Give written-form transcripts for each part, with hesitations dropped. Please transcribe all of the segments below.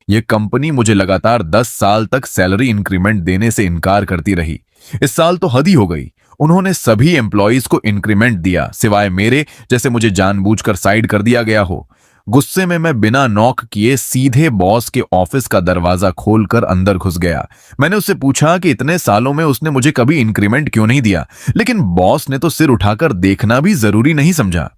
ये कंपनी मुझे लगातार 10 साल तक सैलरी इंक्रीमेंट देने से इनकार करती रही। इस साल तो हद ही हो गई। उन्होंने सभी एम्प्लॉयज को इंक्रीमेंट दिया, सिवाय मेरे, जैसे मुझे जानबूझकर साइड कर दिया गया हो। गुस्से में मैं बिना नॉक किए सीधे बॉस के ऑफिस का दरवाजा खोलकर अंदर घुस गया। मैंने उससे पूछा कि इतने सालों में उसने मुझे कभी इंक्रीमेंट क्यों नहीं दिया, लेकिन बॉस ने तो सिर उठाकर देखना भी जरूरी नहीं समझा।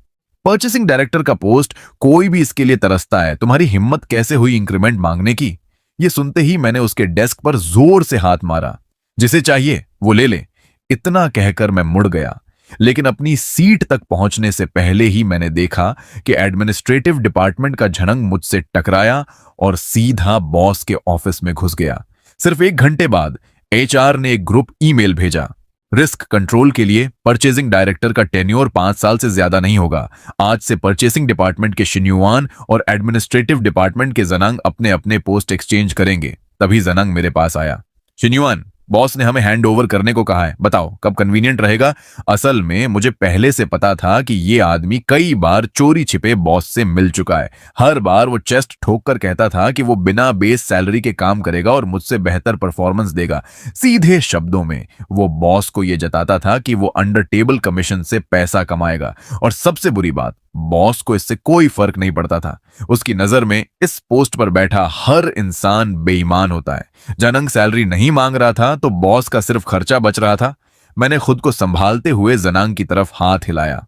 परचेसिंग डायरेक्टर का पोस्ट, कोई भी इसके लिए तरसता है, तुम्हारी हिम्मत कैसे हुई इंक्रीमेंट मांगने की? ये सुनते ही मैंने उसके डेस्क पर जोर से हाथ मारा। जिसे चाहिए वो ले ले, इतना कहकर मैं मुड़ गया। लेकिन अपनी सीट तक पहुंचने से पहले ही मैंने देखा कि एडमिनिस्ट्रेटिव डिपार्टमेंट का झनंग मुझसे टकराया और सीधा बॉस के ऑफिस में घुस गया। सिर्फ 1 घंटे बाद एचआर ने एक ग्रुप ईमेल भेजा। रिस्क कंट्रोल के लिए परचेजिंग डायरेक्टर का टेन्योर 5 साल से ज्यादा नहीं होगा। आज से परचेसिंग डिपार्टमेंट के शिन्युआन और एडमिनिस्ट्रेटिव डिपार्टमेंट के जनांग अपने अपने पोस्ट एक्सचेंज करेंगे। तभी जनांग मेरे पास आया। शिन्युआन, बॉस ने हमें हैंड ओवर करने को कहा है, बताओ कब कन्वीनियंट रहेगा? असल में मुझे पहले से पता था कि ये आदमी कई बार चोरी छिपे बॉस से मिल चुका है। हर बार वो चेस्ट ठोक कर कहता था कि वो बिना बेस सैलरी के काम करेगा और मुझसे बेहतर परफॉर्मेंस देगा। सीधे शब्दों में वो बॉस को ये जताता था कि वो अंडर टेबल कमीशन से पैसा कमाएगा। और सबसे बुरी बात, बॉस को इससे कोई फर्क नहीं पड़ता था। उसकी नजर में इस पोस्ट पर बैठा हर इंसान बेईमान होता है। जनंग सैलरी नहीं मांग रहा था तो बॉस का सिर्फ खर्चा बच रहा था। मैंने खुद को संभालते हुए जनांग की तरफ हाथ हिलाया।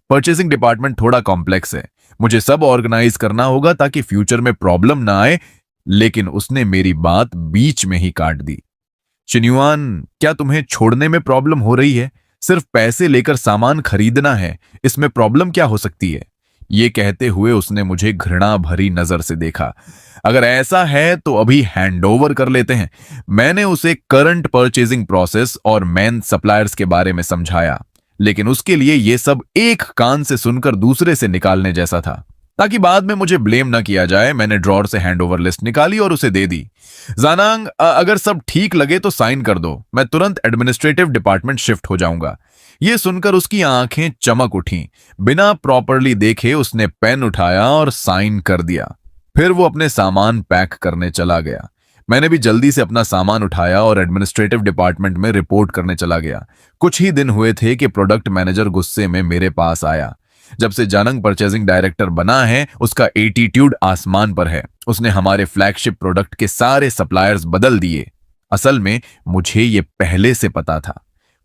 परचेसिंग डिपार्टमेंट थोड़ा कॉम्प्लेक्स है, मुझे सब ऑर्गेनाइज करना होगा ताकि फ्यूचर में प्रॉब्लम ना आए। लेकिन उसने मेरी बात बीच में ही काट दी। शिन्युआन, क्या तुम्हें छोड़ने में प्रॉब्लम हो रही है? सिर्फ पैसे लेकर सामान खरीदना है, इसमें प्रॉब्लम क्या हो सकती है? ये कहते हुए उसने मुझे घृणा भरी नजर से देखा। अगर ऐसा है तो अभी हैंडओवर कर लेते हैं। मैंने उसे करंट परचेजिंग प्रोसेस और मेन सप्लायर्स के बारे में समझाया, लेकिन उसके लिए यह सब एक कान से सुनकर दूसरे से निकालने जैसा था। ताकि बाद में मुझे ब्लेम ना किया जाए, मैंने ड्रॉर से हैंडओवर लिस्ट निकाली और उसे दे दी। जानांग, अगर सब ठीक लगे तो साइन कर दो, मैं तुरंत एडमिनिस्ट्रेटिव डिपार्टमेंट शिफ्ट हो जाऊंगा। यह सुनकर उसकी आंखें चमक उठीं। बिना प्रॉपरली देखे उसने पेन उठाया और साइन कर दिया। फिर वो अपने सामान पैक करने चला गया। मैंने भी जल्दी से अपना सामान उठाया और एडमिनिस्ट्रेटिव डिपार्टमेंट में रिपोर्ट करने चला गया। कुछ ही दिन हुए थे कि प्रोडक्ट मैनेजर गुस्से में मेरे पास आया। जब से जानंग परचेजिंग डायरेक्टर बना है, उसका एटीट्यूड आसमान पर है। उसने हमारे फ्लैगशिप प्रोडक्ट के सारे सप्लायर्स बदल दिए। असल में मुझे ये पहले से पता था।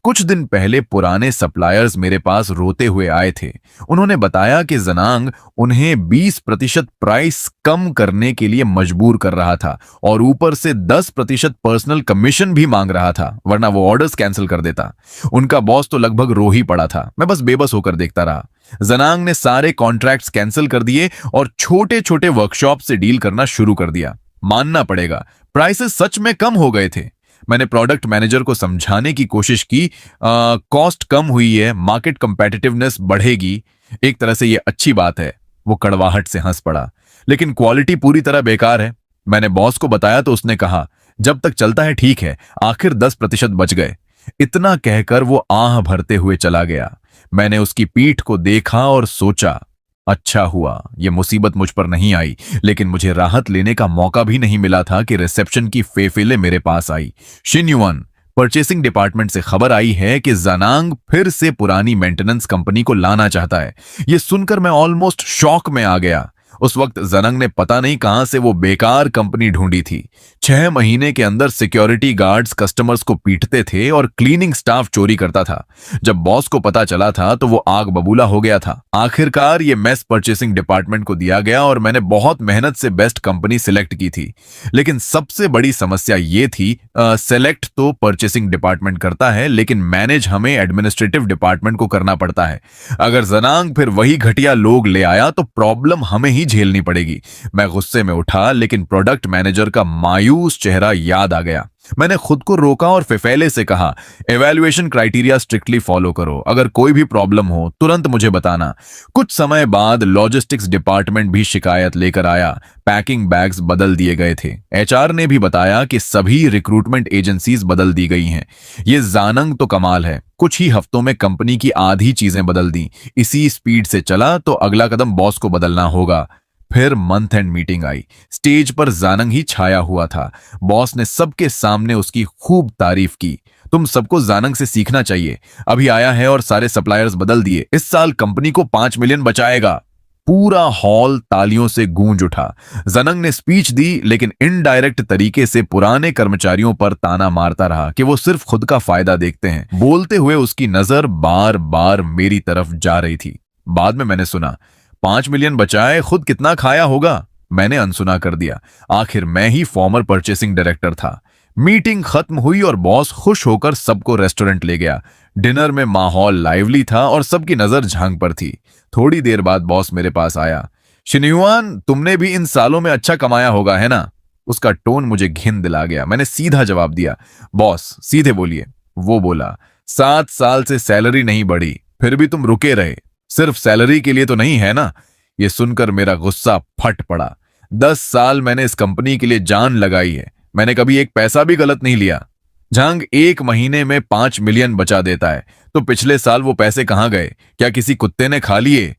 कुछ दिन पहले पुराने सप्लायर्स मेरे पास रोते हुए आए थे। उन्होंने बताया कि जनांग उन्हें 20% प्राइस कम करने के लिए मजबूर कर रहा था और ऊपर से 10% पर्सनल कमीशन भी मांग रहा था, वरना वो ऑर्डर्स कैंसिल कर देता। उनका बॉस तो लगभग रो ही पड़ा था। मैं बस बेबस होकर देखता रहा। जनांग ने सारे कॉन्ट्रैक्ट्स कैंसिल कर दिए और छोटे छोटे वर्कशॉप से डील करना शुरू कर दिया। मानना पड़ेगा, प्राइसेस सच में कम हो गए थे। मैंने प्रोडक्ट मैनेजर को समझाने की कोशिश की, कॉस्ट कम हुई है, मार्केट कंपेटिटिवनेस बढ़ेगी, एक तरह से ये अच्छी बात है। वो कड़वाहट से हंस पड़ा। लेकिन क्वालिटी पूरी तरह बेकार है। मैंने बॉस को बताया तो उसने कहा, जब तक चलता है ठीक है, आखिर 10% बच गए। इतना कहकर वो आह भरते हुए चला गया। मैंने उसकी पीठ को देखा और सोचा, अच्छा हुआ ये मुसीबत मुझ पर नहीं आई। लेकिन मुझे राहत लेने का मौका भी नहीं मिला था कि रिसेप्शन की फेफेले मेरे पास आई। शिन्युआन, परचेसिंग डिपार्टमेंट से खबर आई है कि जनांग फिर से पुरानी मेंटेनेंस कंपनी को लाना चाहता है। यह सुनकर मैं ऑलमोस्ट शॉक में आ गया। उस वक्त जनांग ने पता नहीं कहां से वो बेकार कंपनी ढूंढी थी। 6 महीने के अंदर सिक्योरिटी गार्ड्स कस्टमर्स को पीटते थे और क्लीनिंग स्टाफ चोरी करता था। जब बॉस को पता चला था तो वो आग बबूला हो गया था। आखिरकार ये मेस परचेसिंग डिपार्टमेंट को दिया गया और मैंने बहुत मेहनत से बेस्ट कंपनी सिलेक्ट की थी। लेकिन सबसे बड़ी समस्या ये थी, सेलेक्ट तो परचेसिंग डिपार्टमेंट करता है, लेकिन मैनेज हमें एडमिनिस्ट्रेटिव डिपार्टमेंट को करना पड़ता है। अगर जनांग फिर वही घटिया लोग ले आया तो प्रॉब्लम हमें ही झेलनी पड़ेगी। मैं गुस्से में उठा, लेकिन प्रोडक्ट मैनेजर का मायूस चेहरा याद आ गया। मैंने खुद को रोका और फिफेले से कहा, एवैल्यूएशन क्राइटेरिया स्ट्रिक्टली फॉलो करो, अगर कोई भी प्रॉब्लम हो तुरंत मुझे बताना। कुछ समय बाद लॉजिस्टिक्स डिपार्टमेंट भी शिकायत लेकर आया। पैकिंग बैग्स बदल दिए गए थे। एचआर ने भी बताया कि सभी रिक्रूटमेंट एजेंसीज बदल दी गई हैं। ये जानंग तो कमाल है, कुछ ही हफ्तों में कंपनी की आधी चीजें बदल दी। इसी स्पीड से चला तो अगला कदम बॉस को बदलना होगा। फिर month and meeting I. Stage पर जानंग ही छाया हुआ था। बॉस ने सबके सामने उसकी खूब तारीफ की। तुम सबको जानंग से सीखना चाहिए, अभी आया है और सारे सप्लायर्स बदल दिए, इस साल कंपनी को 5 मिलियन बचाएगा। पूरा हॉल तालियों से गूंज उठा। जानंग ने स्पीच दी, लेकिन इनडायरेक्ट तरीके से पुराने कर्मचारियों पर ताना मारता रहा कि वो सिर्फ खुद का फायदा देखते हैं। बोलते हुए उसकी नजर बार बार मेरी तरफ जा रही थी। बाद में मैंने सुना, 5 मिलियन बचाए, खुद कितना खाया होगा? मैंने अनसुना कर दिया। आखिर मैं ही फॉर्मर परचेसिंग डायरेक्टर था। मीटिंग खत्म हुई और बॉस खुश होकर सबको रेस्टोरेंट ले गया। डिनर में माहौल लाइवली था और सबकी नजर झांग पर थी। थोड़ी देर बाद बॉस मेरे पास आया। शिन्युआन, तुमने भी इन सालों में अच्छा कमाया होगा, है ना? उसका टोन मुझे घिन दिला गया। मैंने सीधा जवाब दिया, बॉस सीधे बोलिए। वो बोला, 7 साल से सैलरी नहीं बढ़ी, फिर भी तुम रुके रहे, सिर्फ सैलरी के लिए तो नहीं, है ना? ये सुनकर मेरा गुस्सा फट पड़ा। 10 साल मैंने इस कंपनी के लिए जान लगाई है, मैंने कभी एक पैसा भी गलत नहीं लिया। झांग 1 महीने में 5 मिलियन बचा देता है, तो पिछले साल वो पैसे कहां गए? क्या किसी कुत्ते ने खा लिए?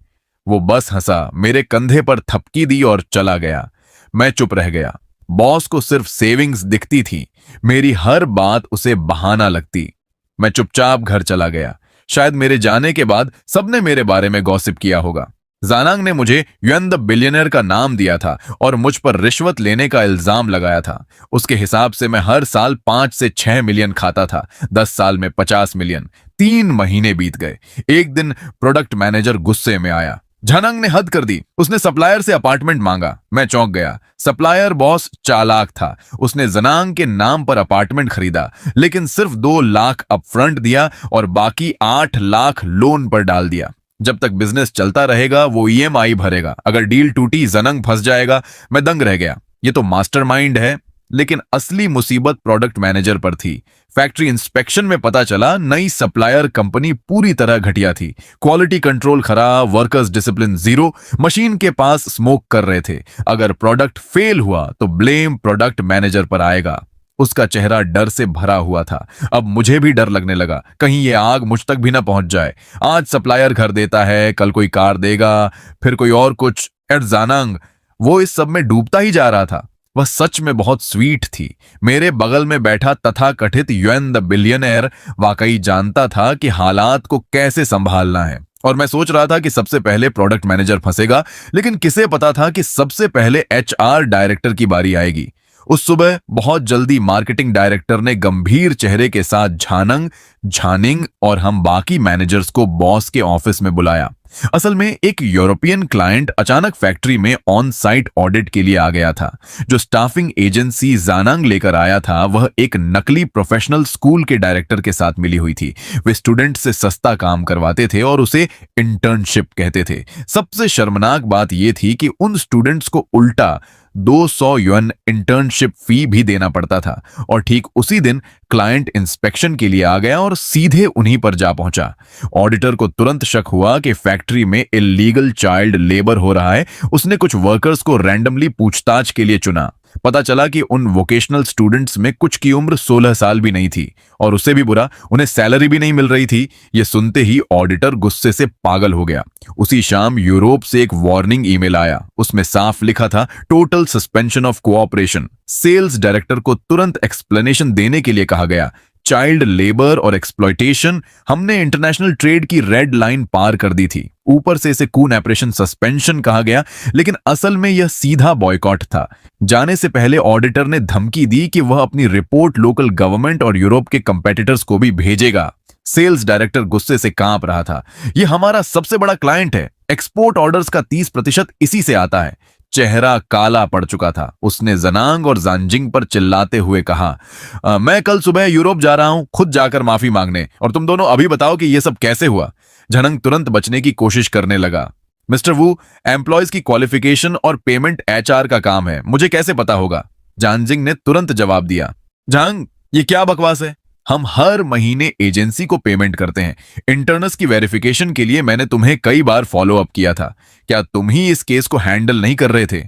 वो बस हंसा, मेरे कंधे पर थपकी दी और चला गया। मैं चुप रह गया। बॉस को सिर्फ सेविंग्स दिखती थी, मेरी हर बात उसे बहाना लगती। मैं चुपचाप घर चला गया। शायद मेरे जाने के बाद सबने मेरे बारे में गॉसिप किया होगा। जानंग ने मुझे युएन द बिलियनर का नाम दिया था और मुझ पर रिश्वत लेने का इल्जाम लगाया था। उसके हिसाब से मैं हर साल 5 से 6 मिलियन खाता था, 10 साल में 50 मिलियन। 3 महीने बीत गए। एक दिन प्रोडक्ट मैनेजर गुस्से में आया। जानंग ने हद कर दी, उसने सप्लायर से अपार्टमेंट मांगा। मैं चौंक गया। सप्लायर बॉस चालाक था, उसने जानंग के नाम पर अपार्टमेंट खरीदा, लेकिन सिर्फ 2 लाख अपफ्रंट दिया और बाकी 8 लाख लोन पर डाल दिया। जब तक बिजनेस चलता रहेगा वो ईएमआई भरेगा, अगर डील टूटी जानंग फंस जाएगा। मैं दंग रह गया। ये तो मास्टरमाइंड है। लेकिन असली मुसीबत प्रोडक्ट मैनेजर पर थी। फैक्ट्री इंस्पेक्शन में पता चला नई सप्लायर कंपनी पूरी तरह घटिया थी। क्वालिटी कंट्रोल खराब, वर्कर्स डिसिप्लिन जीरो, मशीन के पास स्मोक कर रहे थे। अगर प्रोडक्ट फेल हुआ तो ब्लेम प्रोडक्ट मैनेजर पर आएगा। उसका चेहरा डर से भरा हुआ था। अब मुझे भी डर लगने लगा, कहीं ये आग मुझ तक भी ना पहुंच जाए। आज सप्लायर घर देता है, कल कोई कार देगा, फिर कोई और कुछ। एट जानंग, वो इस सब में डूबता ही जा रहा था। वह सच में बहुत स्वीट थी। मेरे बगल में बैठा तथाकथित युएन द बिलियनर वाकई जानता था कि हालात को कैसे संभालना है। और मैं सोच रहा था कि सबसे पहले प्रोडक्ट मैनेजर फंसेगा, लेकिन किसे पता था कि सबसे पहले एचआर डायरेक्टर की बारी आएगी। उस सुबह बहुत जल्दी मार्केटिंग डायरेक्टर ने गंभीर चेहरे के साथ झानंग, झानिंग और हम बाकी मैनेजर्स को बॉस के ऑफिस में बुलाया। असल में एक यूरोपियन क्लाइंट अचानक फैक्ट्री में ऑन साइट ऑडिट के लिए आ गया था। जो स्टाफिंग एजेंसी जानंग लेकर आया था वह एक नकली प्रोफेशनल स्कूल के डायरेक्टर के साथ मिली हुई थी। वे स्टूडेंट से सस्ता काम करवाते थे और उसे इंटर्नशिप कहते थे। सबसे शर्मनाक बात यह थी कि उन स्टूडेंट्स को उल्टा 200 युएन इंटर्नशिप फी भी देना पड़ता था। और ठीक उसी दिन क्लाइंट इंस्पेक्शन के लिए आ गया और सीधे उन्हीं पर जा पहुंचा। ऑडिटर को तुरंत शक हुआ कि फैक्ट्री में इल्लीगल चाइल्ड लेबर हो रहा है। उसने कुछ वर्कर्स को रैंडमली पूछताछ के लिए चुना। पता चला कि उन वोकेशनल स्टूडेंट्स में कुछ की उम्र 16 साल भी नहीं थी, और उससे भी बुरा, उन्हें सैलरी भी नहीं मिल रही थी। यह सुनते ही ऑडिटर गुस्से से पागल हो गया। उसी शाम यूरोप से एक वार्निंग ईमेल आया। उसमें साफ लिखा था, total suspension of cooperation. Sales director को तुरंत एक्सप्लेनेशन देने के लिए कहा गया। चाइल्ड लेबर और एक्सप्लॉयटेशन, हमने इंटरनेशनल ट्रेड की रेड लाइन पार कर दी थी। ऊपर से इसे कून ऑपरेशन सस्पेंशन कहा गया, लेकिन असल में यह सीधा बॉयकॉट था। जाने से पहले ऑडिटर ने धमकी दी कि वह अपनी रिपोर्ट लोकल गवर्नमेंट और यूरोप के कंपेटिटर्स को भी भेजेगा। सेल्स डायरेक्टर गुस्से से कांप रहा था। यह हमारा सबसे बड़ा क्लाइंट है, एक्सपोर्ट ऑर्डर्स का 30% इसी से आता है। चेहरा काला पड़ चुका था। उसने जनांग और जानजिंग पर चिल्लाते हुए कहा, मैं कल सुबह यूरोप जा रहा हूं, खुद जाकर माफी मांगने, और तुम दोनों अभी बताओ कि यह सब कैसे हुआ। जानंग तुरंत बचने की कोशिश करने लगा। मिस्टर वू, एम्प्लॉयज की क्वालिफिकेशन और पेमेंट एचआर का काम है, मुझे कैसे पता होगा? जानजिंग ने तुरंत जवाब दिया। झांग, ये क्या बकवास है? हम हर महीने एजेंसी को पेमेंट करते हैं। इंटर्नस की वेरिफिकेशन के लिए मैंने तुम्हें कई बार फॉलो अप किया था। क्या तुम ही इस केस को हैंडल नहीं कर रहे थे?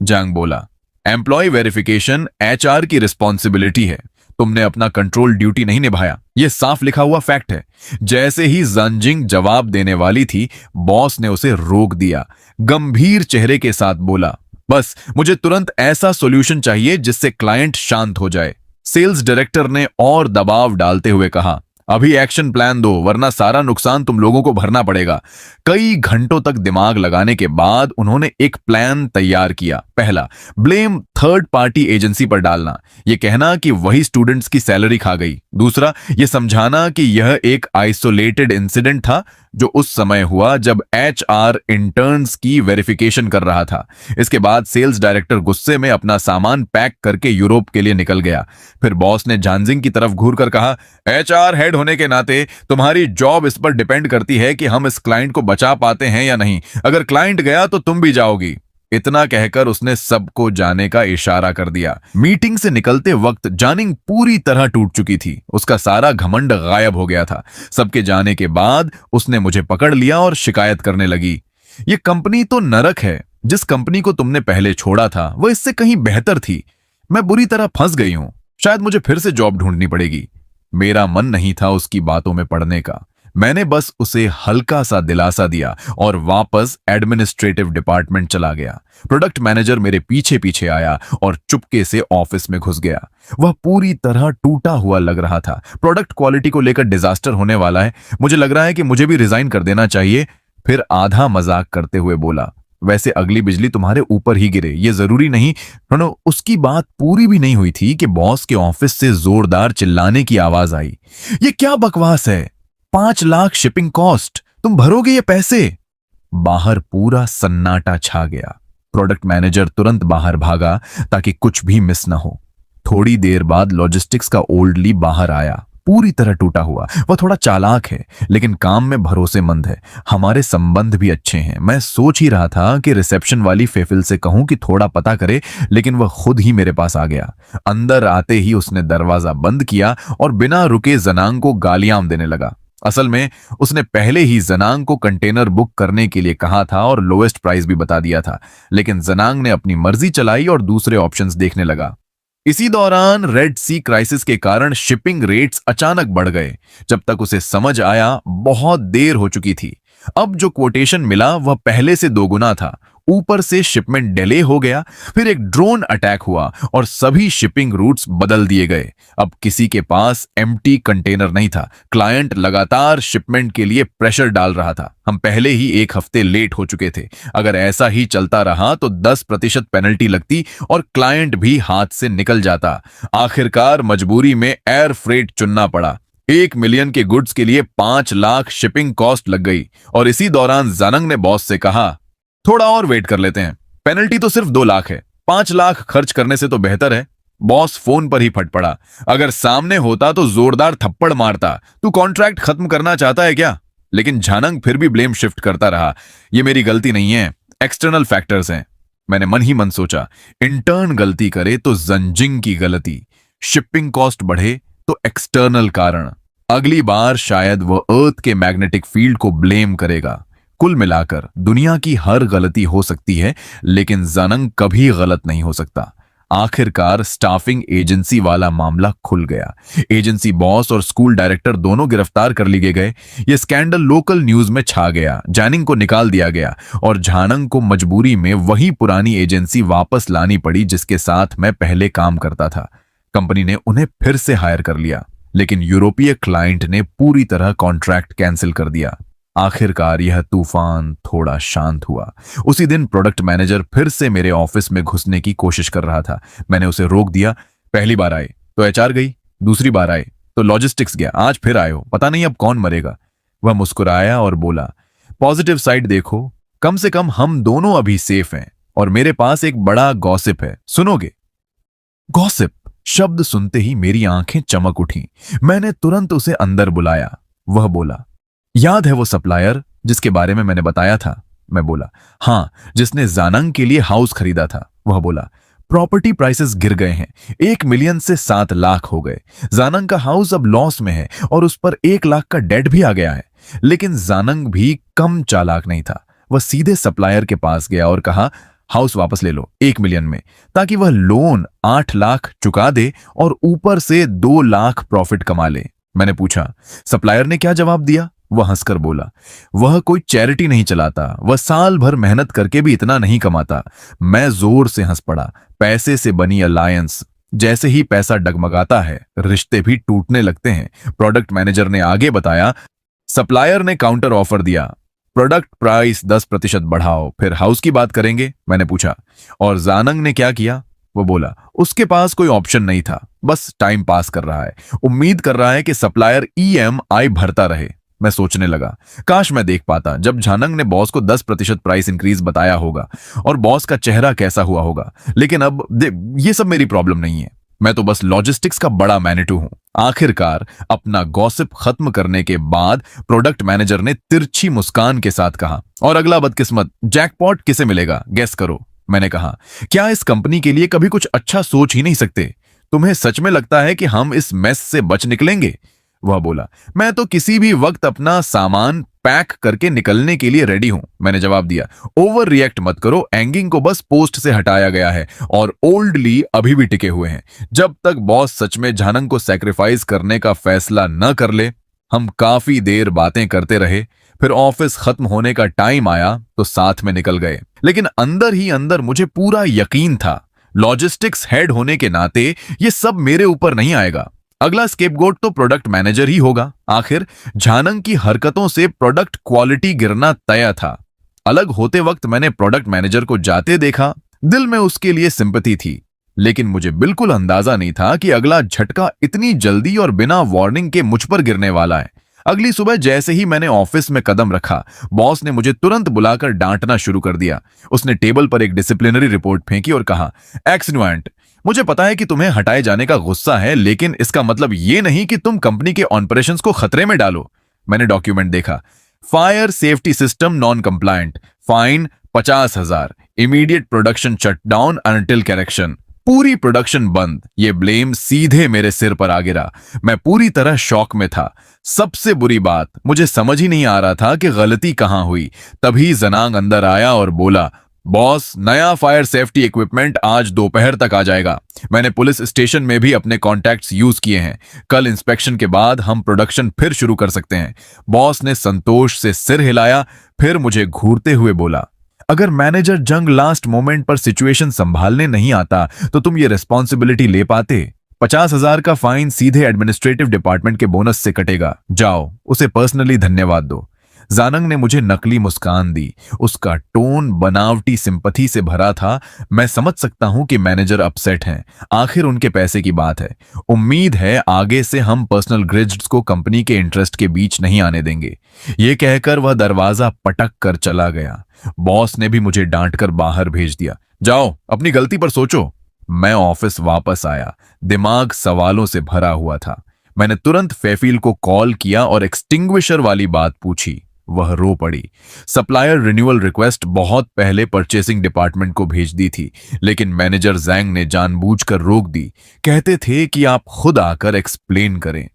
जांग बोला, एम्प्लॉय वेरिफिकेशन एचआर की रिस्पॉन्सिबिलिटी है। तुमने अपना कंट्रोल ड्यूटी नहीं निभाया, यह साफ लिखा हुआ फैक्ट है। जैसे ही जंजिंग जवाब देने वाली थी, बॉस ने उसे रोक दिया। गंभीर चेहरे के साथ बोला, बस मुझे तुरंत ऐसा सॉल्यूशन चाहिए जिससे क्लाइंट शांत हो जाए। सेल्स डायरेक्टर ने और दबाव डालते हुए कहा, अभी एक्शन प्लान दो, वरना सारा नुकसान तुम लोगों को भरना पड़ेगा। कई घंटों तक दिमाग लगाने के बाद उन्होंने एक प्लान तैयार किया। पहला, ब्लेम थर्ड पार्टी एजेंसी पर डालना, यह कहना कि वही स्टूडेंट्स की सैलरी खा गई। दूसरा, यह समझाना कि यह एक आइसोलेटेड इंसिडेंट था जो उस समय हुआ जब एचआर इंटर्न्स की वेरिफिकेशन कर रहा था। इसके बाद सेल्स डायरेक्टर गुस्से में अपना सामान पैक करके यूरोप के लिए निकल गया। फिर बॉस ने झांजिंग की तरफ घूरकर कहा, एचआर हेड होने के नाते तुम्हारी जॉब इस पर डिपेंड करती है कि हम इस क्लाइंट को बचा पाते हैं या नहीं। अगर क्लाइंट गया तो तुम भी जाओगी। इतना कहकर उसने सबको जाने का इशारा कर दिया। मीटिंग से निकलते वक्त जानिंग पूरी तरह टूट चुकी थी। उसका सारा घमंड गायब हो गया था। सबके जाने के बाद उसने मुझे पकड़ लिया और शिकायत करने लगी, ये कंपनी तो नरक है। जिस कंपनी को तुमने पहले छोड़ा था वह इससे कहीं बेहतर थी। मैं बुरी तरह फंस गई हूं। शायद मुझे फिर से जॉब ढूंढनी पड़ेगी। मेरा मन नहीं था उसकी बातों में पड़ने का। मैंने बस उसे हल्का सा दिलासा दिया और वापस एडमिनिस्ट्रेटिव डिपार्टमेंट चला गया। प्रोडक्ट मैनेजर मेरे पीछे पीछे आया और चुपके से ऑफिस में घुस गया। वह पूरी तरह टूटा हुआ लग रहा था। प्रोडक्ट क्वालिटी को लेकर डिजास्टर होने वाला है। मुझे लग रहा है कि मुझे भी रिजाइन कर देना चाहिए। फिर आधा मजाक करते हुए बोला, वैसे अगली बिजली तुम्हारे ऊपर ही गिरे, ये जरूरी नहीं। उसकी बात पूरी भी नहीं हुई थी कि बॉस के ऑफिस से जोरदार चिल्लाने की आवाज आई, ये क्या बकवास है? 5 लाख शिपिंग कॉस्ट, तुम भरोगे ये पैसे? बाहर पूरा सन्नाटा छा गया। प्रोडक्ट मैनेजर तुरंत बाहर भागा ताकि कुछ भी मिस ना हो। थोड़ी देर बाद लॉजिस्टिक्स का ओल्डली बाहर आया, पूरी तरह टूटा हुआ। वह थोड़ा चालाक है लेकिन काम में भरोसेमंद है। हमारे संबंध भी अच्छे हैं। मैं सोच ही रहा था कि रिसेप्शन वाली फेफिल से कहूं कि थोड़ा पता करे, लेकिन वह खुद ही मेरे पास आ गया। अंदर आते ही उसने दरवाजा बंद किया और बिना रुके जनांग को गालियां देने लगा। असल में उसने पहले ही जनांग को कंटेनर बुक करने के लिए कहा था और लोएस्ट प्राइस भी बता दिया था, लेकिन जनांग ने अपनी मर्जी चलाई और दूसरे ऑप्शंस देखने लगा। इसी दौरान रेड सी क्राइसिस के कारण शिपिंग रेट्स अचानक बढ़ गए। जब तक उसे समझ आया बहुत देर हो चुकी थी। अब जो कोटेशन मिला वह पहले से 2 गुना था। ऊपर से शिपमेंट डिले हो गया। फिर एक ड्रोन अटैक हुआ और सभी शिपिंग रूट्स बदल दिए गए। अब किसी के पास एम्प्टी कंटेनर नहीं था। क्लाइंट लगातार शिपमेंट के लिए प्रेशर डाल रहा था। हम पहले ही 1 हफ्ते लेट हो चुके थे। अगर ऐसा ही चलता रहा तो 10% पेनल्टी लगती और क्लाइंट भी हाथ से निकल जाता। आखिरकार मजबूरी में एयर फ्रेट चुनना पड़ा। 1 मिलियन के गुड्स के लिए 5 लाख शिपिंग कॉस्ट लग गई। और इसी दौरान जानंग ने बॉस से कहा, थोड़ा और वेट कर लेते हैं, पेनल्टी तो सिर्फ 2 लाख है, 5 लाख खर्च करने से तो बेहतर है। बॉस फोन पर ही फट पड़ा, अगर सामने होता तो जोरदार थप्पड़ मारता। तू कॉन्ट्रैक्ट खत्म करना चाहता है क्या? लेकिन झानंग फिर भी ब्लेम शिफ्ट करता रहा। ये मेरी गलती नहीं है, एक्सटर्नल फैक्टर्स हैं। मैंने मन ही मन सोचा, इंटर्न गलती करे तो जंजिंग की गलती, शिपिंग कॉस्ट बढ़े तो एक्सटर्नल कारण। अगली बार शायद वह अर्थ के मैग्नेटिक फील्ड को ब्लेम करेगा। कुल मिलाकर दुनिया की हर गलती हो सकती है, लेकिन जानंग कभी गलत नहीं हो सकता। आखिरकार स्टाफिंग एजेंसी वाला मामला खुल गया। एजेंसी बॉस और स्कूल डायरेक्टर दोनों गिरफ्तार कर लिए गए। यह स्कैंडल लोकल न्यूज में छा गया। जानिंग को निकाल दिया गया और झानंग को मजबूरी में वही पुरानी एजेंसी वापस लानी पड़ी जिसके साथ मैं पहले काम करता था। कंपनी ने उन्हें फिर से हायर कर लिया, लेकिन यूरोपीय क्लाइंट ने पूरी तरह कॉन्ट्रैक्ट कैंसिल कर दिया। आखिरकार यह तूफान थोड़ा शांत हुआ। उसी दिन प्रोडक्ट मैनेजर फिर से मेरे ऑफिस में घुसने की कोशिश कर रहा था। मैंने उसे रोक दिया। पहली बार आए तो एचआर गई, दूसरी बार आए तो लॉजिस्टिक्स गया, आज फिर आए हो, पता नहीं अब कौन मरेगा। वह मुस्कुराया और बोला, पॉजिटिव साइड देखो, कम से कम हम दोनों अभी सेफ हैं और मेरे पास एक बड़ा गॉसिप है, सुनोगे? गॉसिप शब्द सुनते ही मेरी आंखें चमक उठी। मैंने तुरंत उसे अंदर बुलाया। वह बोला, याद है वो सप्लायर जिसके बारे में मैंने बताया था? मैं बोला, हाँ, जिसने जानंग के लिए हाउस खरीदा था। वह बोला, प्रॉपर्टी प्राइसेस गिर गए हैं, 1 मिलियन से 7 लाख हो गए। जानंग का हाउस अब लॉस में है और उस पर 1 लाख का डेट भी आ गया है। लेकिन जानंग भी कम चालाक नहीं था। वह सीधे सप्लायर के पास गया और कहा, हाउस वापस ले लो 1 मिलियन में, ताकि वह लोन 8 लाख चुका दे और ऊपर से 2 लाख प्रॉफिट कमा ले। मैंने पूछा, सप्लायर ने क्या जवाब दिया? वह हंसकर बोला, वह कोई चैरिटी नहीं चलाता, वह साल भर मेहनत करके भी इतना नहीं कमाता। मैं जोर से हंस पड़ा। पैसे से बनी अलायंस, जैसे ही पैसा डगमगाता है रिश्ते भी टूटने लगते हैं। प्रोडक्ट मैनेजर ने आगे बताया, सप्लायर ने काउंटर ऑफर दिया, प्रोडक्ट प्राइस 10% बढ़ाओ, फिर हाउस की बात करेंगे। मैंने पूछा, और जानंग ने क्या किया? वो बोला, उसके पास कोई ऑप्शन नहीं था, बस टाइम पास कर रहा है, उम्मीद कर रहा है कि सप्लायर ईएमआई भरता रहे। मैं सोचने लगा, काश मैं देख पाता जब झानंग ने बॉस को 10% प्राइस इंक्रीज बताया होगा और बॉस का चेहरा कैसा हुआ होगा। लेकिन अब ये सब मेरी प्रॉब्लम नहीं है, मैं तो बस लॉजिस्टिक्स का बड़ा मैनेटू हूं। आखिरकार अपना गॉसिप खत्म करने के बाद प्रोडक्ट मैनेजर ने तिरछी मुस्कान के साथ कहा, और अगला बदकिस्मत जैकपॉट किसे मिलेगा, गेस करो। मैंने कहा, क्या इस कंपनी के लिए कभी कुछ अच्छा सोच ही नहीं सकते? तुम्हें सच में लगता है कि हम इस मेस से बच निकलेंगे? वह बोला, मैं तो किसी भी वक्त अपना सामान पैक करके निकलने के लिए रेडी हूं। मैंने जवाब दिया, ओवर रिएक्ट मत करो, एंगिंग को बस पोस्ट से हटाया गया है और ओल्डली अभी भी टिके हुए हैं। जब तक बॉस सच में झानंग को सैक्रिफाइस करने का फैसला न कर ले। हम काफी देर बातें करते रहे, फिर ऑफिस खत्म होने का टाइम आया तो साथ में निकल गए। लेकिन अंदर ही अंदर मुझे पूरा यकीन था, लॉजिस्टिक्स हेड होने के नाते ये सब मेरे ऊपर नहीं आएगा। अगला स्केपगोट तो प्रोडक्ट मैनेजर ही होगा। आखिर झानंग की हरकतों से प्रोडक्ट क्वालिटी गिरना तय था। अलग होते वक्त मैंने प्रोडक्ट मैनेजर को जाते देखा, दिल में उसके लिए सिंपैथी थी, लेकिन मुझे बिल्कुल अंदाजा नहीं था कि अगला झटका इतनी जल्दी और बिना वार्निंग के मुझ पर गिरने वाला है। अगली सुबह जैसे ही मैंने ऑफिस में कदम रखा, बॉस ने मुझे तुरंत बुलाकर डांटना शुरू कर दिया। उसने टेबल पर एक डिसिप्लिनरी रिपोर्ट फेंकी और कहा, एक्सनुएंट, मुझे पता है कि तुम्हें हटाए जाने का गुस्सा है, लेकिन इसका मतलब ये नहीं कि तुम कंपनी के ऑपरेशंस को खतरे में डालो। मैंने डॉक्यूमेंट देखा, fire safety system non compliant, fine 50,000, immediate production shutdown until correction, पूरी प्रोडक्शन बंद। ये ब्लेम सीधे मेरे सिर पर आ गिरा। मैं पूरी तरह शॉक में था। सबसे बुरी बात, मुझे समझ ही नहीं आ रहा था कि गलती कहां हुई। तभी जनांग अंदर आया और बोला, बॉस, नया फायर सेफ्टी इक्विपमेंट आज दोपहर तक आ जाएगा। मैंने पुलिस स्टेशन में भी अपने कॉन्टैक्ट्स यूज किए हैं। कल इंस्पेक्शन के बाद हम प्रोडक्शन फिर शुरू कर सकते हैं। बॉस ने संतोष से सिर हिलाया, फिर मुझे घूरते हुए बोला, अगर मैनेजर जंग लास्ट मोमेंट पर सिचुएशन संभालने नहीं आता तो तुम ये रिस्पॉन्सिबिलिटी ले पाते? 50,000 का फाइन सीधे एडमिनिस्ट्रेटिव डिपार्टमेंट के बोनस से कटेगा। जाओ, उसे पर्सनली धन्यवाद दो। जानंग ने मुझे नकली मुस्कान दी। उसका टोन बनावटी सिंपैथी से भरा था। मैं समझ सकता हूं कि मैनेजर अपसेट हैं। आखिर उनके पैसे की बात है। उम्मीद है आगे से हम पर्सनल ग्रिड्स को कंपनी के इंटरेस्ट के बीच नहीं आने देंगे। ये कहकर वह दरवाजा पटक कर चला गया। बॉस ने भी मुझे डांटकर बाहर भेज दिया। जाओ, अपनी गलती पर सोचो। मैं ऑफिस वापस आया। दिमाग सवालों से भरा हुआ था। मैंने तुरंत फेफिल को कॉल किया और एक्सटिंग्विशर वाली बात पूछी। वह रो पड़ी। सप्लायर रिन्यूअल रिक्वेस्ट बहुत पहले परचेसिंग डिपार्टमेंट को भेज दी थी, लेकिन मैनेजर जैंग ने जानबूझकर रोक दी। कहते थे कि आप खुद आकर एक्सप्लेन करें।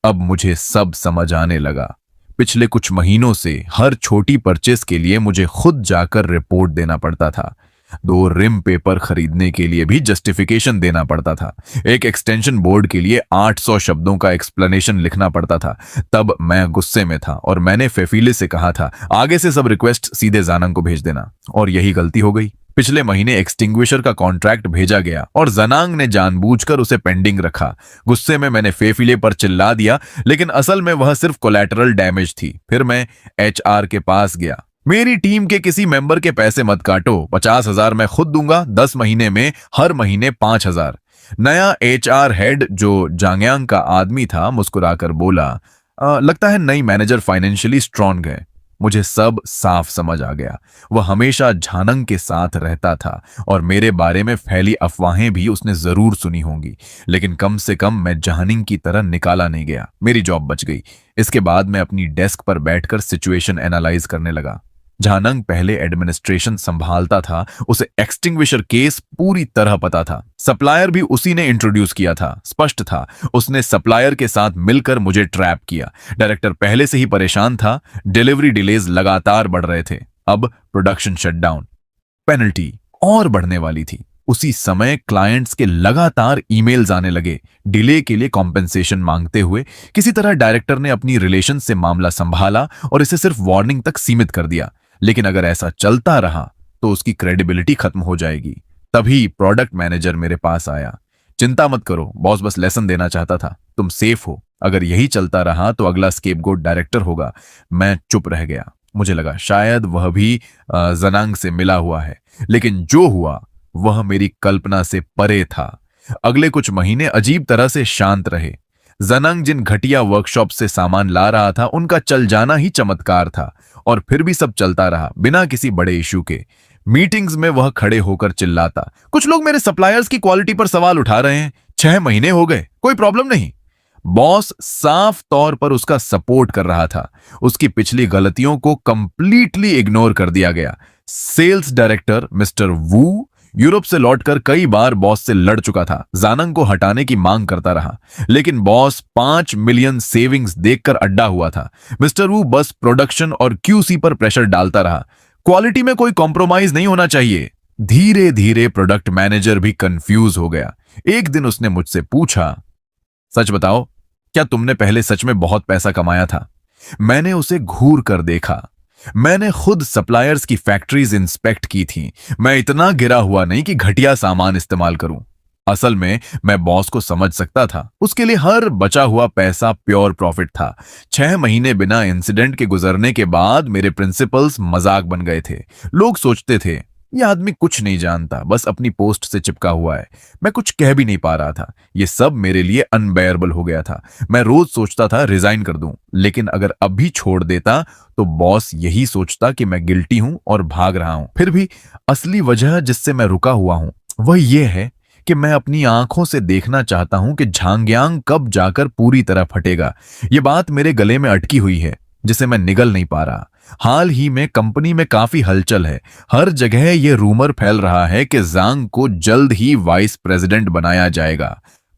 अब मुझे सब समझ आने लगा। पिछले कुछ महीनों से हर छोटी परचेस के लिए मुझे खुद जाकर रिपोर्ट देना पड़ता था। 2 रिम पेपर खरीदने के लिए भी जस्टिफिकेशन देना पड़ता था। एक एक्सटेंशन बोर्ड के लिए 800 शब्दों का एक्सप्लेनेशन लिखना पड़ता था। तब मैं गुस्से में था और मैंने फेफिले से कहा था, आगे से सब रिक्वेस्ट सीधे जानंग को भेज देना। और यही गलती हो गई। पिछले महीने एक्सटिंग्विशर का कॉन्ट्रैक्ट भेजा गया और जनांग ने जानबूझकर उसे पेंडिंग रखा। गुस्से में मैंने फेफिले पर चिल्ला दिया, लेकिन असल में वह सिर्फ कोलैटरल डैमेज थी। फिर मैं एचआर के पास गया। मेरी टीम के किसी मेंबर के पैसे मत काटो, 50,000 मैं खुद दूंगा, 10 महीने में हर महीने 5,000। नया एचआर हेड जो जांगयांग का आदमी था मुस्कुराकर बोला, लगता है नई मैनेजर फाइनेंशियली स्ट्रांग है। मुझे सब साफ समझ आ गया। वह हमेशा झानंग के साथ रहता था और मेरे बारे में फैली अफवाहें भी उसने जरूर सुनी होंगी, लेकिन कम से कम मैं झानिंग की तरह निकाला नहीं गया। मेरी जॉब बच गई। इसके बाद मैं अपनी डेस्क पर बैठकर सिचुएशन एनालाइज करने लगा। झानंग पहले एडमिनिस्ट्रेशन संभालता था, उसे एक्सटिंग्विशर केस पूरी तरह पता था। सप्लायर भी उसी ने इंट्रोड्यूस किया था। स्पष्ट था, उसने सप्लायर के साथ मिलकर मुझे ट्रैप किया। डायरेक्टर पहले से ही परेशान था। डिलीवरी डिलेज लगातार बढ़ रहे थे। अब प्रोडक्शन शटडाउन, पेनल्टी और बढ़ने वाली थी। उसी समय क्लाइंट्स के लगातार ईमेल्स आने लगे, डिले के लिए कॉम्पेंसेशन मांगते हुए। किसी तरह डायरेक्टर ने अपनी रिलेशन से मामला संभाला और इसे सिर्फ वार्निंग तक सीमित कर दिया। लेकिन अगर ऐसा चलता रहा तो उसकी क्रेडिबिलिटी खत्म हो जाएगी। तभी प्रोडक्ट मैनेजर मेरे पास आया। चिंता मत करो बॉस, बस लेसन देना चाहता था, तुम सेफ हो। अगर यही चलता रहा तो अगला स्केपगोट डायरेक्टर होगा। मैं चुप रह गया। मुझे लगा शायद वह भी जनांग से मिला हुआ है, लेकिन जो हुआ वह मेरी कल्पना से परे था। अगले कुछ महीने अजीब तरह से शांत रहे। जनांग जिन घटिया वर्कशॉप से सामान ला रहा था उनका चल जाना ही चमत्कार था, और फिर भी सब चलता रहा बिना किसी बड़े इशू के। मीटिंग्स में वह खड़े होकर चिल्लाता, कुछ लोग मेरे सप्लायर्स की क्वालिटी पर सवाल उठा रहे हैं, 6 महीने हो गए, कोई प्रॉब्लम नहीं। बॉस साफ तौर पर उसका सपोर्ट कर रहा था। उसकी पिछली गलतियों को कंप्लीटली इग्नोर कर दिया गया। सेल्स डायरेक्टर मिस्टर वू यूरोप से लौटकर कई बार बॉस से लड़ चुका था, जानंग को हटाने की मांग करता रहा, लेकिन बॉस 5 मिलियन सेविंग्स देखकर अड्डा हुआ था। मिस्टर वू बस प्रोडक्शन और क्यूसी पर प्रेशर डालता रहा, क्वालिटी में कोई कॉम्प्रोमाइज नहीं होना चाहिए। धीरे धीरे प्रोडक्ट मैनेजर भी कंफ्यूज हो गया। एक दिन उसने मुझसे पूछा, सच बताओ, क्या तुमने पहले सच में बहुत पैसा कमाया था? मैंने उसे घूर कर देखा। मैंने खुद सप्लायर्स की फैक्ट्रीज इंस्पेक्ट की थी। मैं इतना गिरा हुआ नहीं कि घटिया सामान इस्तेमाल करूं। असल में मैं बॉस को समझ सकता था। उसके लिए हर बचा हुआ पैसा प्योर प्रॉफिट था। 6 महीने बिना इंसिडेंट के गुजरने के बाद मेरे प्रिंसिपल्स मजाक बन गए थे। लोग सोचते थे यह आदमी कुछ नहीं जानता, बस अपनी पोस्ट से चिपका हुआ है। मैं कुछ कह भी नहीं पा रहा था। यह सब मेरे लिए अनबेयरेबल हो गया था। मैं रोज सोचता था रिजाइन कर दूं, लेकिन अगर अभी छोड़ देता तो बॉस यही सोचता कि मैं गिल्टी हूं और भाग रहा हूं। फिर भी असली वजह जिससे मैं रुका हुआ हूं वह यह है कि मैं अपनी आंखों से देखना चाहता हूं कि झांग्यांग कब जाकर पूरी तरह फटेगा। यह बात मेरे गले में अटकी हुई है जिसे मैं निगल नहीं पा रहा। हाल ही में कंपनी में काफी हलचल है। हर जगह यह रूमर फैल रहा है कि जांग को जल्द ही वाइस प्रेसिडेंट बनाया जाएगा।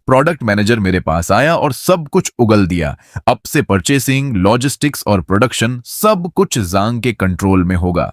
प्रोडक्ट मैनेजर मेरे पास आया और सब कुछ उगल दिया। अब से परचेसिंग, लॉजिस्टिक्स और प्रोडक्शन सब कुछ जांग के कंट्रोल में होगा।